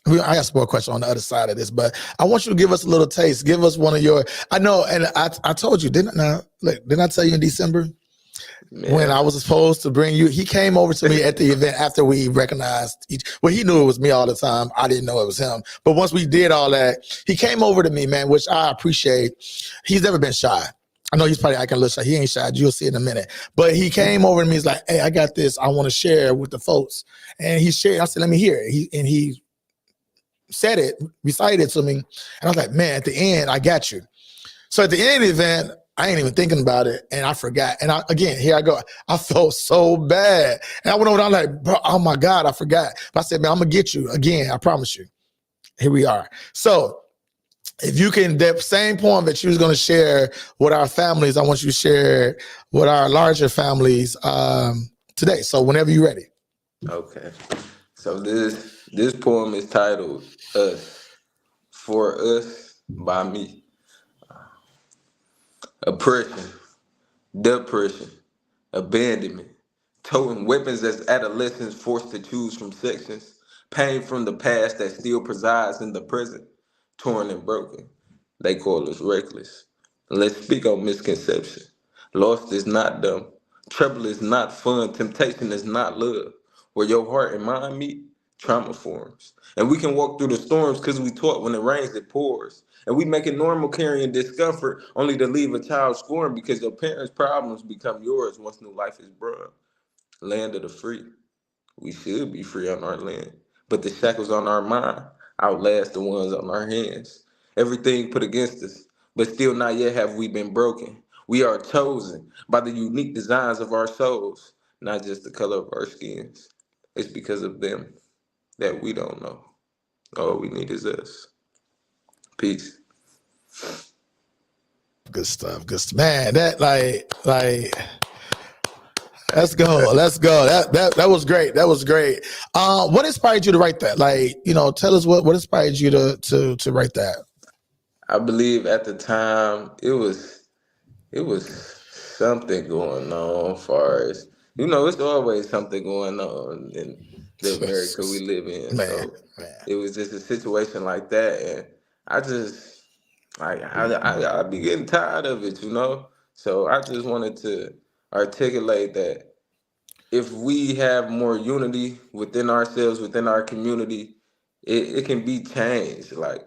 I got some more questions on the other side of this, but I want you to give us a little taste. Give us one of your. I know, and I told you, didn't I tell you in December? Man. When I was supposed to bring you, he came over to me at the event after we recognized well, he knew it was me all the time. I didn't know it was him. But once we did all that, he came over to me, man, which I appreciate. He's never been shy. I know he's probably acting a little shy. He ain't shy. You'll see in a minute. But he came over to me. He's like, hey, I got this. I want to share with the folks. And he shared. I said, let me hear it. He said it, recited it to me. And I was like, man, at the end, I got you. So at the end of the event, I ain't even thinking about it, and I forgot. And here I go. I felt so bad, and I went over. I'm like, bro, oh my God, I forgot. But I said, man, I'm gonna get you again. I promise you. Here we are. So, if you can, that same poem that you was gonna share with our families, I want you to share with our larger families today. So, whenever you're ready. Okay. So this poem is titled "Us." For us, by me. Oppression, depression, abandonment, toting weapons as adolescents forced to choose from sections, pain from the past that still presides in the present, torn and broken. They call us reckless. Let's speak on misconception. Lost is not dumb. Trouble is not fun. Temptation is not love. Where your heart and mind meet, trauma forms. And we can walk through the storms because we taught when it rains, it pours. And we make it normal carrying discomfort only to leave a child scorned because your parents' problems become yours once new life is brought. Land of the free. We should be free on our land. But the shackles on our mind outlast the ones on our hands. Everything put against us, but still not yet have we been broken. We are chosen by the unique designs of our souls, not just the color of our skins. It's because of them that we don't know. All we need is us. Peace. Good stuff. Good stuff. Man, that like let's go. Let's go. That was great. That was great. What inspired you to write that? Like, tell us what inspired you to write that. I believe at the time it was something going on far as it's always something going on in the America we live in. Man. It was just a situation like that, and I just I be getting tired of it, So I just wanted to articulate that if we have more unity within ourselves, within our community, it can be changed. Like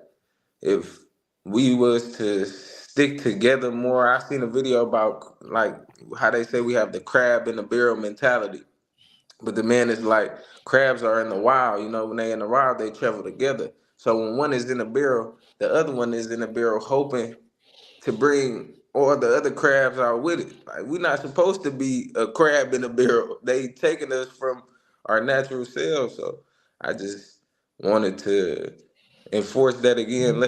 if we was to stick together more. I seen a video about like how they say we have the crab in the barrel mentality. But the man is like, crabs are in the wild, when they in the wild, they travel together. So when one is in a barrel, the other one is in a barrel hoping to bring all the other crabs out with it. Like we're not supposed to be a crab in a barrel. They taking us from our natural selves. So I just wanted to enforce that again.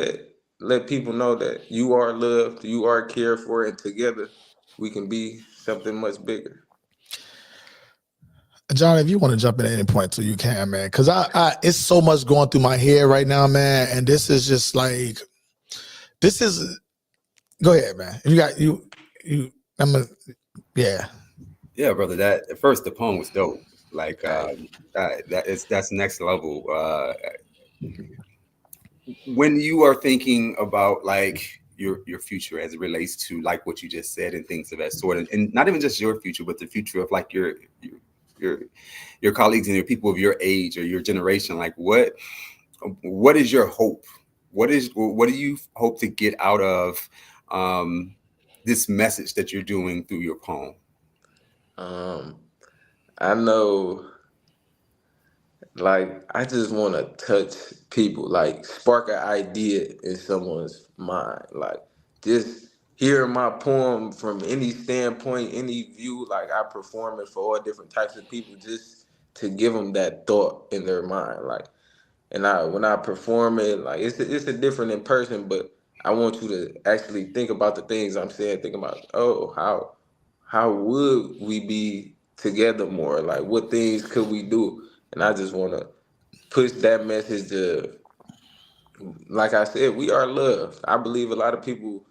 Let people know that you are loved, you are cared for, and together we can be something much bigger. John, if you want to jump in at any point too, you can, man. Cause I it's so much going through my head right now, man. And this is just like, go ahead, man. If you got yeah. Yeah, brother. That first, the poem was dope. Like that's next level. When you are thinking about like your future as it relates to like what you just said and things of that sort, and not even just your future, but the future of like your colleagues and your people of your age or your generation, like what is your hope? What do you hope to get out of this message that you're doing through your poem? I know, like, I just want to touch people, like spark an idea in someone's mind, like just hearing my poem from any standpoint, any view, like I perform it for all different types of people, just to give them that thought in their mind, like. And when I perform it, like it's a different in person, but I want you to actually think about the things I'm saying. Think about, how would we be together more? Like what things could we do? And I just want to push that message to, like I said, we are loved. I believe a lot of people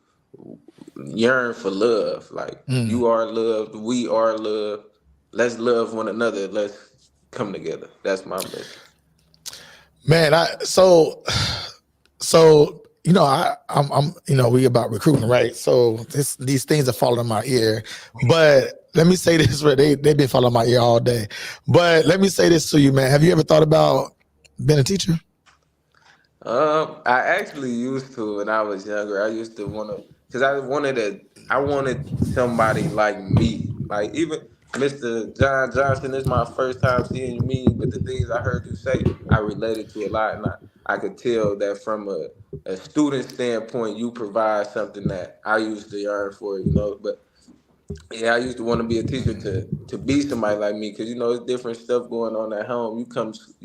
yearn for love. Like you are loved, we are loved. Let's love one another. Let's come together. That's my message. Man, I'm we about recruiting, right? So these things are falling in my ear. But let me say this, they've been falling in my ear all day. But let me say this to you, man. Have you ever thought about being a teacher? I actually used to when I was younger. I used to want to, because I wanted somebody like me. Like even Mr. John Johnson, this is my first time seeing me, but the things I heard you say, I related to a lot, and I could tell that from a student standpoint, you provide something that I used to yearn for, you know. But yeah, I used to want to be a teacher to be somebody like me, because you know it's different stuff going on at home. You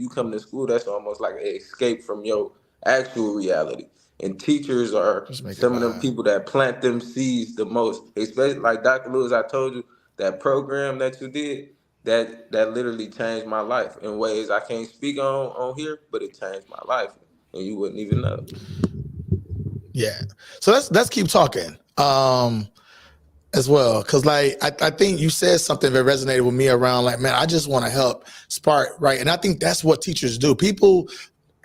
come to school, that's almost like an escape from your actual reality. And teachers are some of them people that plant them seeds the most. Especially like Dr. Lewis, I told you that program that you did, that literally changed my life in ways I can't speak on here, but it changed my life, and you wouldn't even know. Yeah. So let's keep talking. As well, because like I think you said something that resonated with me around like, man, I just want to help spark, right? And I think that's what teachers do. People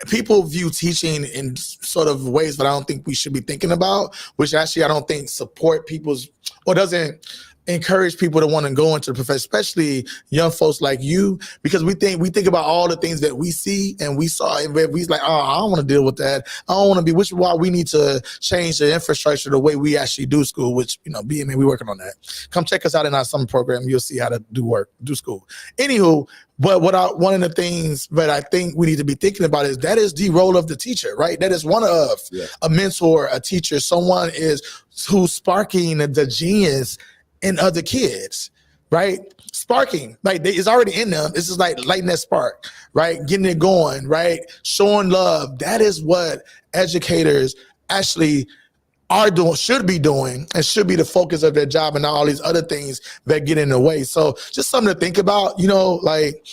view teaching in sort of ways that I don't think we should be thinking about, which actually I don't think support people's or doesn't encourage people to want to go into the profession, especially young folks like you, because we think about all the things that we see and we saw, and we're like, oh, I don't want to deal with that. I don't want to be, which is why we need to change the infrastructure the way we actually do school, which, you know, BMA, we're working on that. Come check us out in our summer program. You'll see how to do school. Anywho, but one of the things that I think we need to be thinking about is that is the role of the teacher, right? That is one of a mentor, a teacher, someone who's sparking the genius in other kids, right? Sparking, like it's already in them. This is like lighting that spark, right? Getting it going, right? Showing love. That is what educators actually are doing, should be doing, and should be the focus of their job, and not all these other things that get in the way. So just something to think about, you know, like,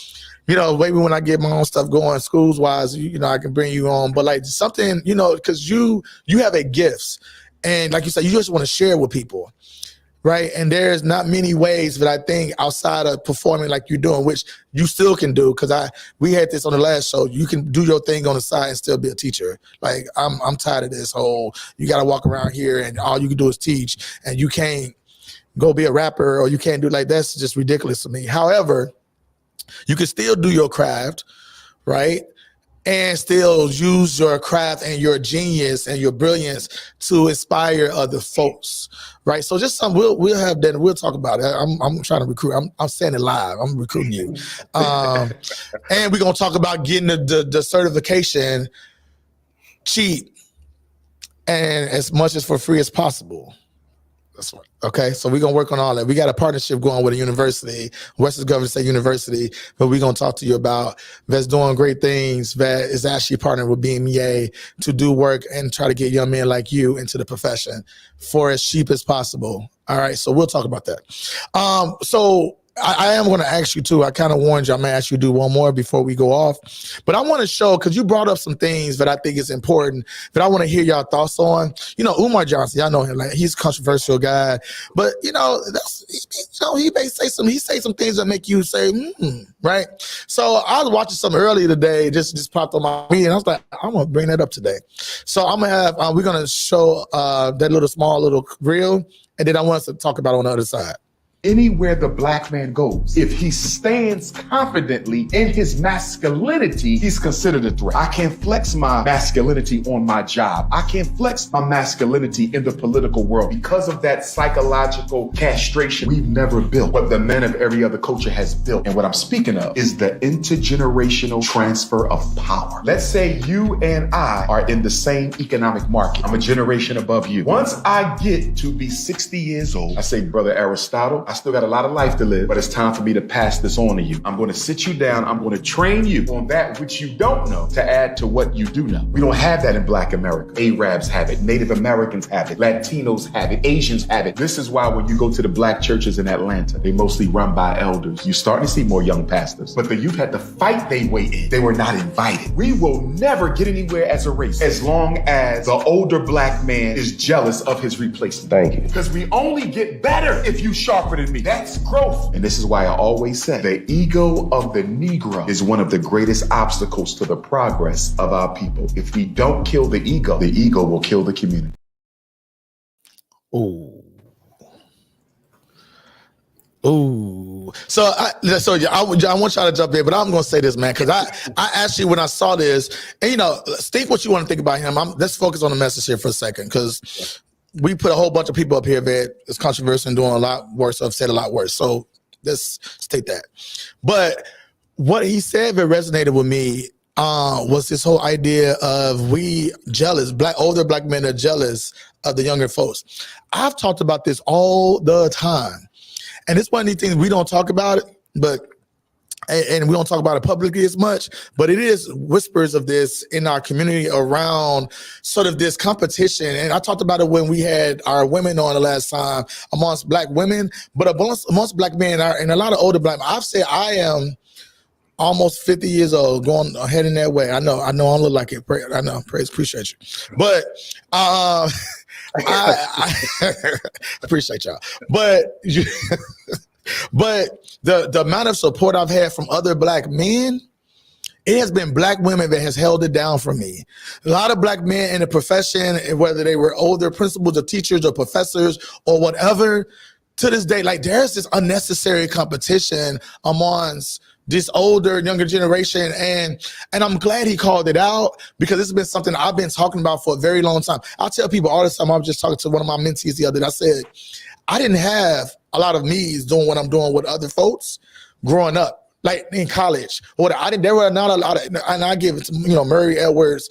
you know, maybe when I get my own stuff going schools wise, you know, I can bring you on, but like something, you know, because you have a gift, and like you said, you just want to share with people. Right. And there's not many ways that I think outside of performing like you're doing, which you still can do. Because we had this on the last show. You can do your thing on the side and still be a teacher. Like I'm tired of this whole, you got to walk around here and all you can do is teach, and you can't go be a rapper, or you can't do like, that's just ridiculous to me. However, you can still do your craft, right? And still use your craft and your genius and your brilliance to inspire other folks, right? So just some we'll have that. We'll talk about it. I'm trying to recruit. I'm saying it live. I'm recruiting you, and we're gonna talk about getting the certification cheap and as much as for free as possible. That's right. Okay, so we're gonna work on all that. We got a partnership going with a university, Western Government State University, but we're gonna talk to you about that's doing great things, that is actually partnering with BMEA to do work and try to get young men like you into the profession for as cheap as possible. All right, so we'll talk about that. So I am going to ask you too. I kind of warned you. I'm going to ask you to do one more before we go off. But I want to show, because you brought up some things that I think is important that I want to hear y'all thoughts on. You know, Umar Johnson, y'all know him. Like, he's a controversial guy, but you know, he may say some things that make you say, right? So I was watching something earlier today. Just popped on my feed, and I was like, I'm gonna bring that up today. So I'm gonna have we're gonna show that small little reel, and then I want us to talk about it on the other side. Anywhere the black man goes, if he stands confidently in his masculinity, he's considered a threat. I can't flex my masculinity on my job. I can't flex my masculinity in the political world because of that psychological castration we've never built, what the men of every other culture has built. And what I'm speaking of is the intergenerational transfer of power. Let's say you and I are in the same economic market. I'm a generation above you. Once I get to be 60 years old, I say, Brother Aristotle, I still got a lot of life to live, but it's time for me to pass this on to you. I'm going to sit you down. I'm going to train you on that which you don't know to add to what you do know. We don't have that in Black America. Arabs have it. Native Americans have it. Latinos have it. Asians have it. This is why when you go to the black churches in Atlanta, they mostly run by elders. You're starting to see more young pastors, but the youth had to fight their way in. They were not invited. We will never get anywhere as a race as long as the older black man is jealous of his replacement. Thank you. Because we only get better if you sharpen it. Me. That's growth. And this is why I always say the ego of the Negro is one of the greatest obstacles to the progress of our people. If we don't kill the ego will kill the community. Oh. So I want y'all to jump in, but I'm going to say this, man, because I actually, when I saw this, and you know, think what you want to think about him. Let's focus on the message here for a second, because we put a whole bunch of people up here that is controversial and doing a lot worse, or have said a lot worse. So let's take that. But what he said that resonated with me, was this whole idea of we jealous, older black men are jealous of the younger folks. I've talked about this all the time. And it's one of these things we don't talk about it, and we don't talk about it publicly as much, but it is whispers of this in our community around sort of this competition. And I talked about it when we had our women on the last time amongst black women, but amongst black men and a lot of older black men. I've said I am almost 50 years old, heading that way. I know I don't look like it. I know, praise, appreciate you. But I appreciate y'all. But the amount of support I've had from other black men, it has been black women that has held it down for me. A lot of black men in the profession, whether they were older principals or teachers or professors or whatever, to this day, like there's this unnecessary competition amongst this older, younger generation. And I'm glad he called it out, because it's been something I've been talking about for a very long time. I tell people all the time, I was just talking to one of my mentees the other day. I said, I didn't have a lot of me's doing what I'm doing with other folks growing up, like in college. There were not a lot of, and I give it to, Murray Edwards,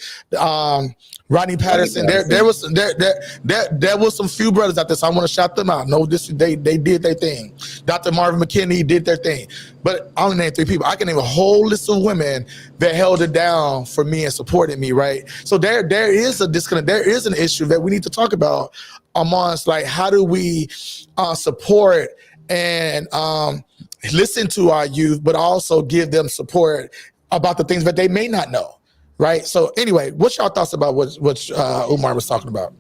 Rodney Patterson. There was some few brothers out there, so I want to shout them out. No, they did their thing. Dr. Marvin McKinney did their thing. But I only named 3 people. I can name a whole list of women that held it down for me and supported me, right? So there is a disconnect. There is an issue that we need to talk about amongst, like, how do we support and listen to our youth, but also give them support about the things that they may not know. Right. So anyway, what's your thoughts about what Umar was talking about?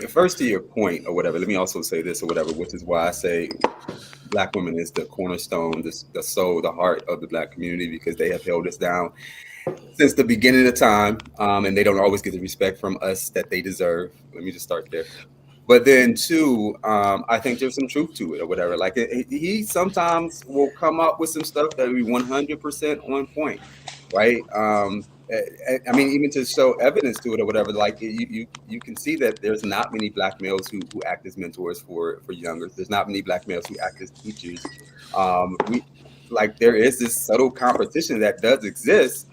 First, to your point or whatever, let me also say this or whatever, which is why I say black women is the cornerstone, the soul, the heart of the black community, because they have held us down since the beginning of time, and they don't always get the respect from us that they deserve. Let me just start there. But then, too, I think there's some truth to it or whatever. Like, he sometimes will come up with some stuff that will be 100% on point, right? I mean, even to show evidence to it or whatever, like you can see that there's not many black males who act as mentors for youngers. There's not many black males who act as teachers. There is this subtle competition that does exist.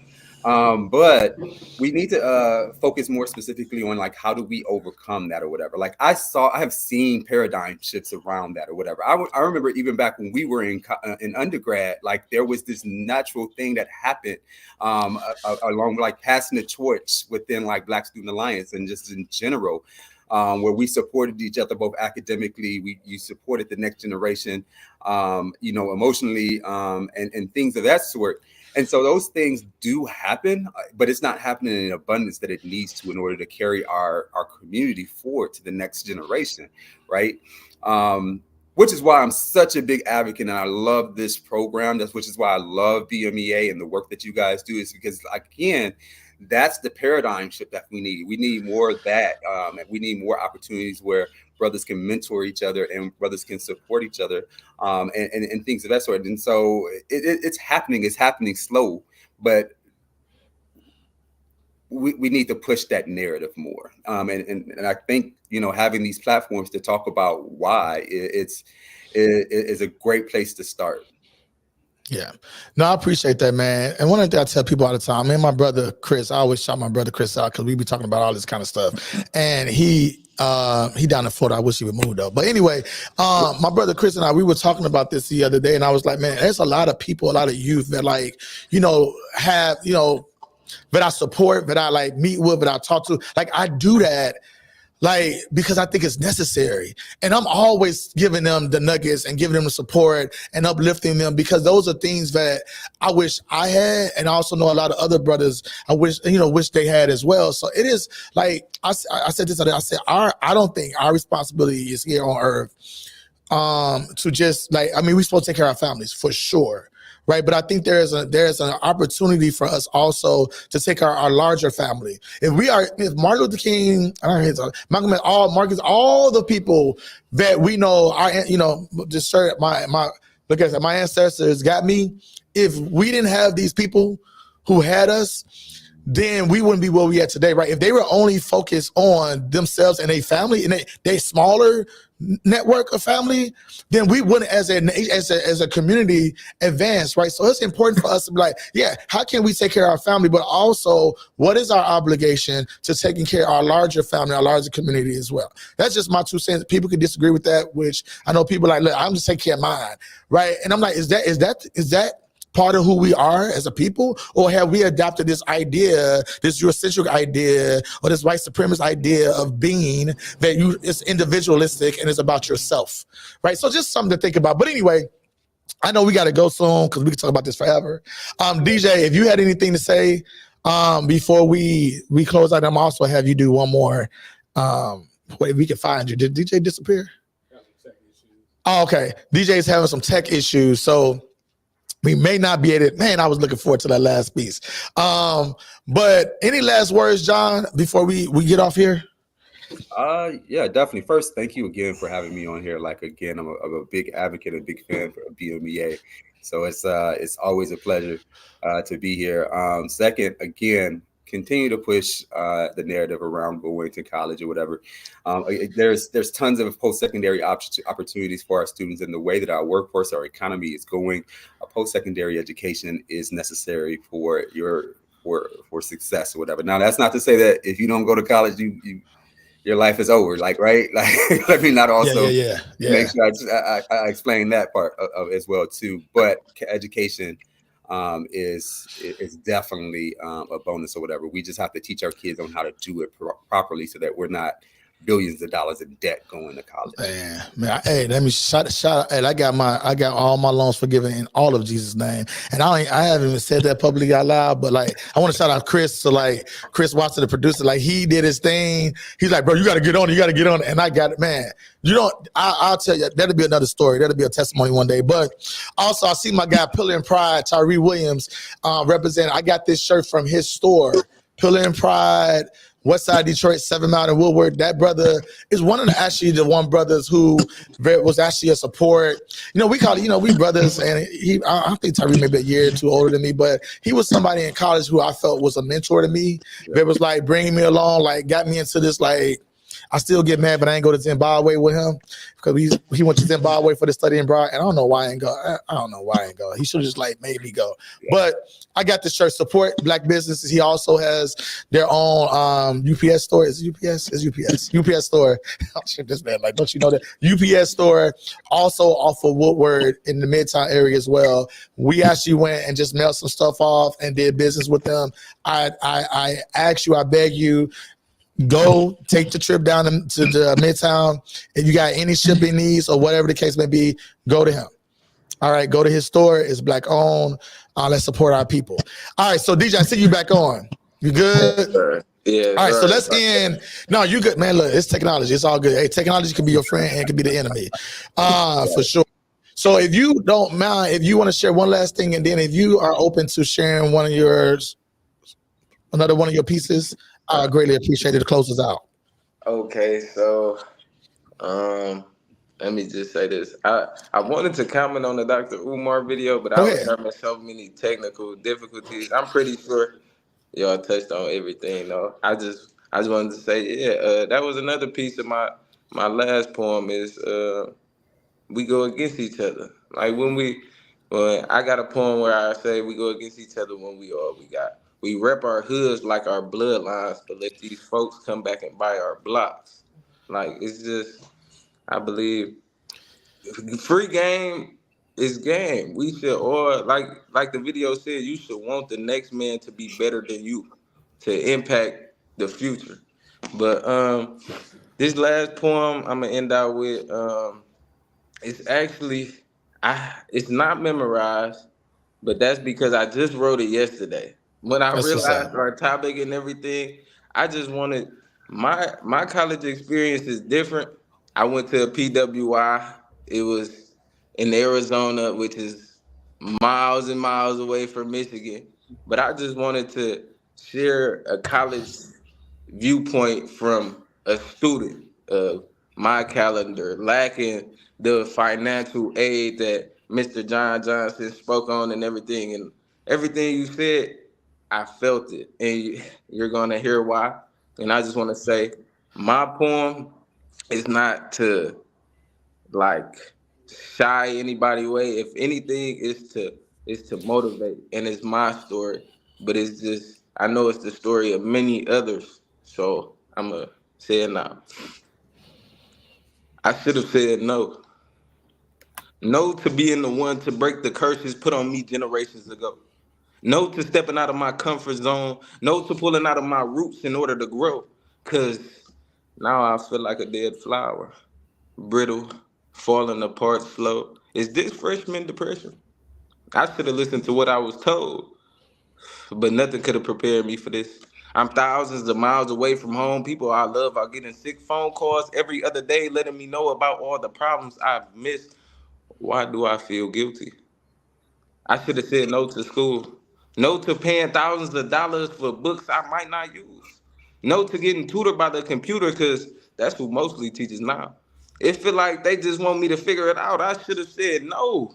But we need to focus more specifically on, like, how do we overcome that or whatever. Like, I have seen paradigm shifts around that or whatever. I remember even back when we were in undergrad, like, there was this natural thing that happened along, like, passing the torch within, like, Black Student Alliance and just in general, where we supported each other both academically. You supported the next generation, emotionally, and things of that sort. And so those things do happen, but it's not happening in abundance that it needs to in order to carry our community forward to the next generation, right? Which is why I'm such a big advocate, and I love this program. Which is why I love BMEA and the work that you guys do, is because, again, that's the paradigm shift that we need. We need more of that. And we need more opportunities where brothers can mentor each other and brothers can support each other, and things of that sort. And so it's happening. It's happening slow, but we need to push that narrative more. And I think, having these platforms to talk about why is a great place to start. Yeah. No, I appreciate that, man. And one of the things I tell people all the time, me and my brother Chris, I always shout my brother Chris out because we be talking about all this kind of stuff. And he down in Florida. I wish he would move though. But anyway, my brother Chris and I, we were talking about this the other day, and I was like, man, there's a lot of people, a lot of youth that, like, have, that I support, that I, like, meet with, that I talk to. Like, I do that, like, because I think it's necessary. And I'm always giving them the nuggets and giving them the support and uplifting them, because those are things that I wish I had. And I also know a lot of other brothers I wish they had as well. So it is, like, I said this other day, I said, I don't think our responsibility is here on earth to just, like, I mean, we're supposed to take care of our families for sure. Right. But I think there's an opportunity for us also to take our larger family. If Martin Luther King, Malcolm X, all the people that we know, my ancestors got me. If we didn't have these people who had us, then we wouldn't be where we at today, right? If they were only focused on themselves and a family and they smaller network of family, then we wouldn't as a community advance, right? So it's important for us to be like, yeah, how can we take care of our family, but also what is our obligation to taking care of our larger family, our larger community as well? That's just my 2 cents. People can disagree with that, which I know people like, look, I'm just taking care of mine, right? And I'm like, is that part of who we are as a people, or have we adopted this idea, this Eurocentric idea, or this white supremacist idea of being that it's individualistic and it's about yourself, right? So just something to think about. But anyway, I know we got to go soon because we can talk about this forever. DJ, if you had anything to say before we close out, I'm also have you do one more. Wait, we can find you. Did DJ disappear? Oh, okay. DJ's having some tech issues, so we may not be able to, man, I was looking forward to that last piece. But any last words, John, before we get off here? Yeah, definitely. First, thank you again for having me on here. Like, again, I'm a big advocate, a big fan for BMEA. So it's always a pleasure to be here. Second, again, continue to push the narrative around going to college or whatever. There's tons of post-secondary opportunities for our students, and the way that our workforce, our economy is going, a post-secondary education is necessary for for success or whatever. Now, that's not to say that if you don't go to college, your life is over, like, right? Like, let me not also make sure I explain that part of as well too. But education is definitely a bonus or whatever. We just have to teach our kids on how to do it properly so that we're not billions of dollars in debt going to college. Man, hey, let me shout out. Hey, I got all my loans forgiven in all of Jesus' name. And I haven't even said that publicly out loud, but like, I want to shout out Chris. So like, Chris Watson, the producer, like, he did his thing. He's like, bro, you got to get on it. And I got it, man. I'll tell you, that'll be another story. That'll be a testimony one day. But also, I see my guy Pillar and Pride, Tyree Williams, representing. I got this shirt from his store, Pillar and Pride, Westside Detroit, 7 Mile and Woodward. That brother is one of the one brothers who was actually a support. We call it, we brothers, and I think Tyree maybe a year or two older than me, but he was somebody in college who I felt was a mentor to me. That was like bringing me along, like got me into this, like, I still get mad, but I ain't go to Zimbabwe with him because he went to Zimbabwe for the study abroad, and I don't know why I ain't go. He should have just like made me go. But I got this shirt, support Black businesses. He also has their own UPS store. Is it UPS? It's UPS. UPS store. Oh, shit, this man, like, don't you know that? UPS store also off of Woodward in the Midtown area as well. We actually went and just mailed some stuff off and did business with them. I ask you, I beg you, go take the trip down to the Midtown. If you got any shipping needs or whatever the case may be, go to him. All right, go to his store. It's Black owned. Let's support our people. All right, so DJ, I see you back on. You good? Yeah. All right, so let's end. No, you good, man. Look, it's technology. It's all good. Hey, technology can be your friend and it can be the enemy, for sure. So if you don't mind, if you want to share one last thing, and then if you are open to sharing another one of your pieces, I greatly appreciate it to close us out. Okay, so let me just say this. I wanted to comment on the Dr. Umar video, but I was having so many technical difficulties. I'm pretty sure y'all touched on everything though. I just wanted to say, that was another piece of my last poem is we go against each other. Like when I got a poem where I say we go against each other when we all we got. We rep our hoods like our bloodlines, but let these folks come back and buy our blocks. Like, it's just, I believe, free game is game. We should, or like the video said, you should want the next man to be better than you, to impact the future. But this last poem I'm gonna end out with, it's actually, it's not memorized, but that's because I just wrote it yesterday. When I realized our topic and everything, I just wanted my college experience is different. I went to a PWI. It was in Arizona, which is miles and miles away from Michigan. But I just wanted to share a college viewpoint from a student of my calendar, lacking the financial aid that Mr. John Johnson spoke on and everything. And everything you said, I felt it, and you're gonna hear why. And I just want to say, my poem is not to like shy anybody away. If anything, is to motivate, and it's my story. But it's just I know it's the story of many others. So I'm gonna say it now. I should have said no. No to being the one to break the curses put on me generations ago. No to stepping out of my comfort zone. No to pulling out of my roots in order to grow. Cause now I feel like a dead flower. Brittle, falling apart slow. Is this freshman depression? I should have listened to what I was told, but nothing could have prepared me for this. I'm thousands of miles away from home. People I love are getting sick, phone calls every other day letting me know about all the problems I've missed. Why do I feel guilty? I should have said no to school. No to paying thousands of dollars for books I might not use. No to getting tutored by the computer because that's who mostly teaches now. It feel like they just want me to figure it out. I should have said no.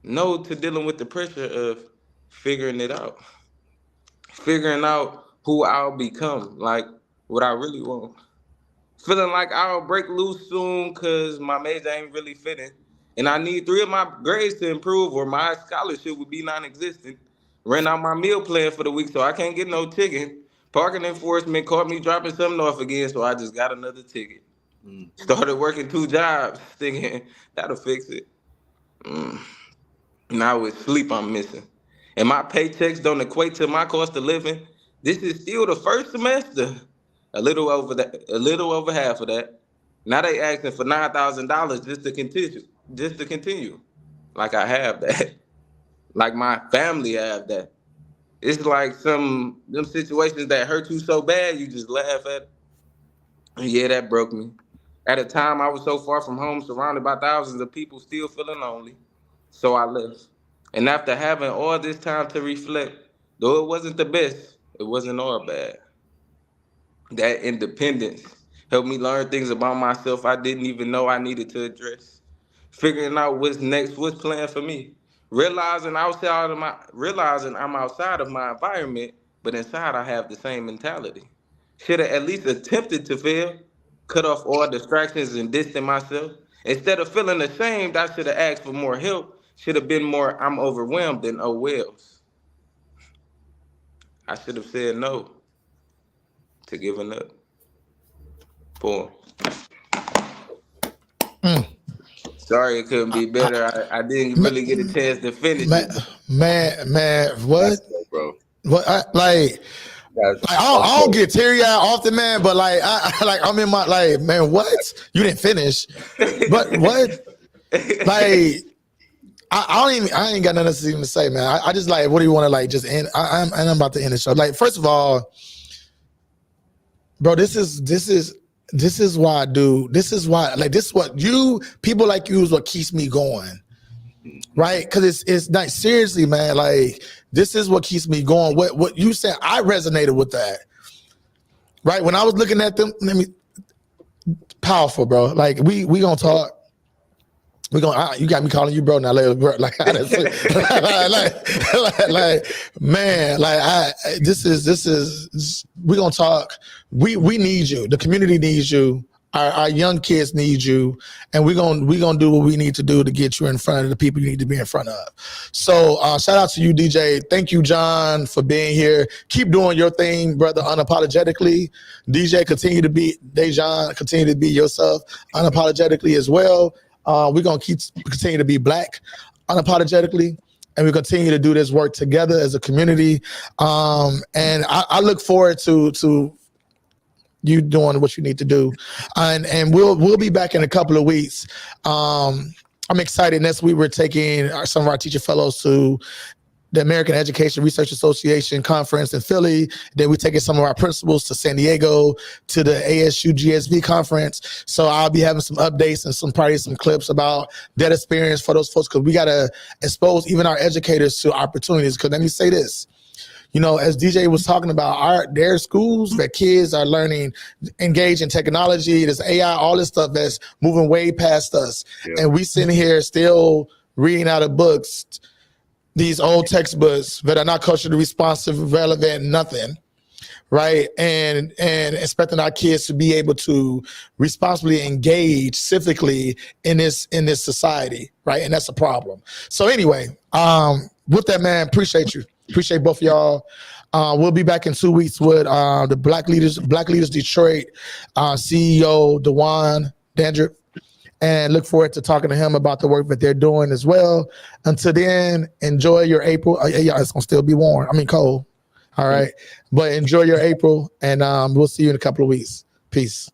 No to dealing with the pressure of figuring it out. Figuring out who I'll become, like what I really want. Feeling like I'll break loose soon because my major ain't really fitting. And I need 3 of my grades to improve or my scholarship would be non-existent. Ran out my meal plan for the week so I can't get no ticket. Parking enforcement caught me dropping something off again, so I just got another ticket. Started working 2 jobs, thinking that'll fix it. Now it's sleep I'm missing. And my paychecks don't equate to my cost of living. This is still the first semester. A little over half of that. Now they asking for $9,000 just to continue. Like I have that. Like my family have that. It's like them situations that hurt you so bad you just laugh at it. And yeah, that broke me. At a time I was so far from home, surrounded by thousands of people still feeling lonely. So I left. And after having all this time to reflect, though it wasn't the best, it wasn't all bad. That independence helped me learn things about myself I didn't even know I needed to address. Figuring out what's next, what's planned for me. Realizing I'm outside of my environment, but inside I have the same mentality. Should have at least attempted to fail, cut off all distractions and distance myself. Instead of feeling ashamed, I should have asked for more help. Should have been more I'm overwhelmed than oh wells. I should have said no to giving up. Poor. Sorry it couldn't be better. I didn't really get a chance to finish it. Man, what? Bro. What? I don't get teary-eyed often, man. But I'm in my man. What? You didn't finish, but what? I ain't got nothing else to say, man. I just what do you want to just end? I'm about to end the show. First of all, bro, this is why I do. This is why, this is what people like you is what keeps me going, right? Because it's not seriously, man. This is what keeps me going. What you said, I resonated with that, right? When I was looking at them, powerful, bro. We gonna talk. You got me calling you bro now, man, this is we gonna talk. We need you. The community needs you. Our young kids need you, and we're gonna do what we need to do to get you in front of the people you need to be in front of. So shout out to you, DJ. Thank you, John, for being here. Keep doing your thing, brother, unapologetically. DJ, continue to be yourself unapologetically as well. We're going to continue to be black unapologetically, and we continue to do this work together as a community. And I look forward to you doing what you need to do. And we'll be back in a couple of weeks. I'm excited. Next week, we're taking some of our teacher fellows to the American Education Research Association conference in Philly. Then we're taking some of our principals to San Diego to the ASU GSV conference. So I'll be having some updates and some clips about that experience for those folks, because we got to expose even our educators to opportunities. Because let me say this, as DJ was talking about, their schools, their kids are learning, engage in technology, there's AI, all this stuff that's moving way past us. Yeah. And we sitting here still reading out of books, these old textbooks that are not culturally responsive, relevant, nothing, right? And expecting our kids to be able to responsibly engage civically in this society, right? And that's a problem. So anyway, with that, man, appreciate you. Appreciate both of y'all. We'll be back in 2 weeks with the Black Leaders Detroit CEO, Dewan Dandrup, and look forward to talking to him about the work that they're doing as well. Until then, enjoy your April. Yeah, it's gonna still be warm. I mean, cold. All right, but enjoy your April, and we'll see you in a couple of weeks. Peace.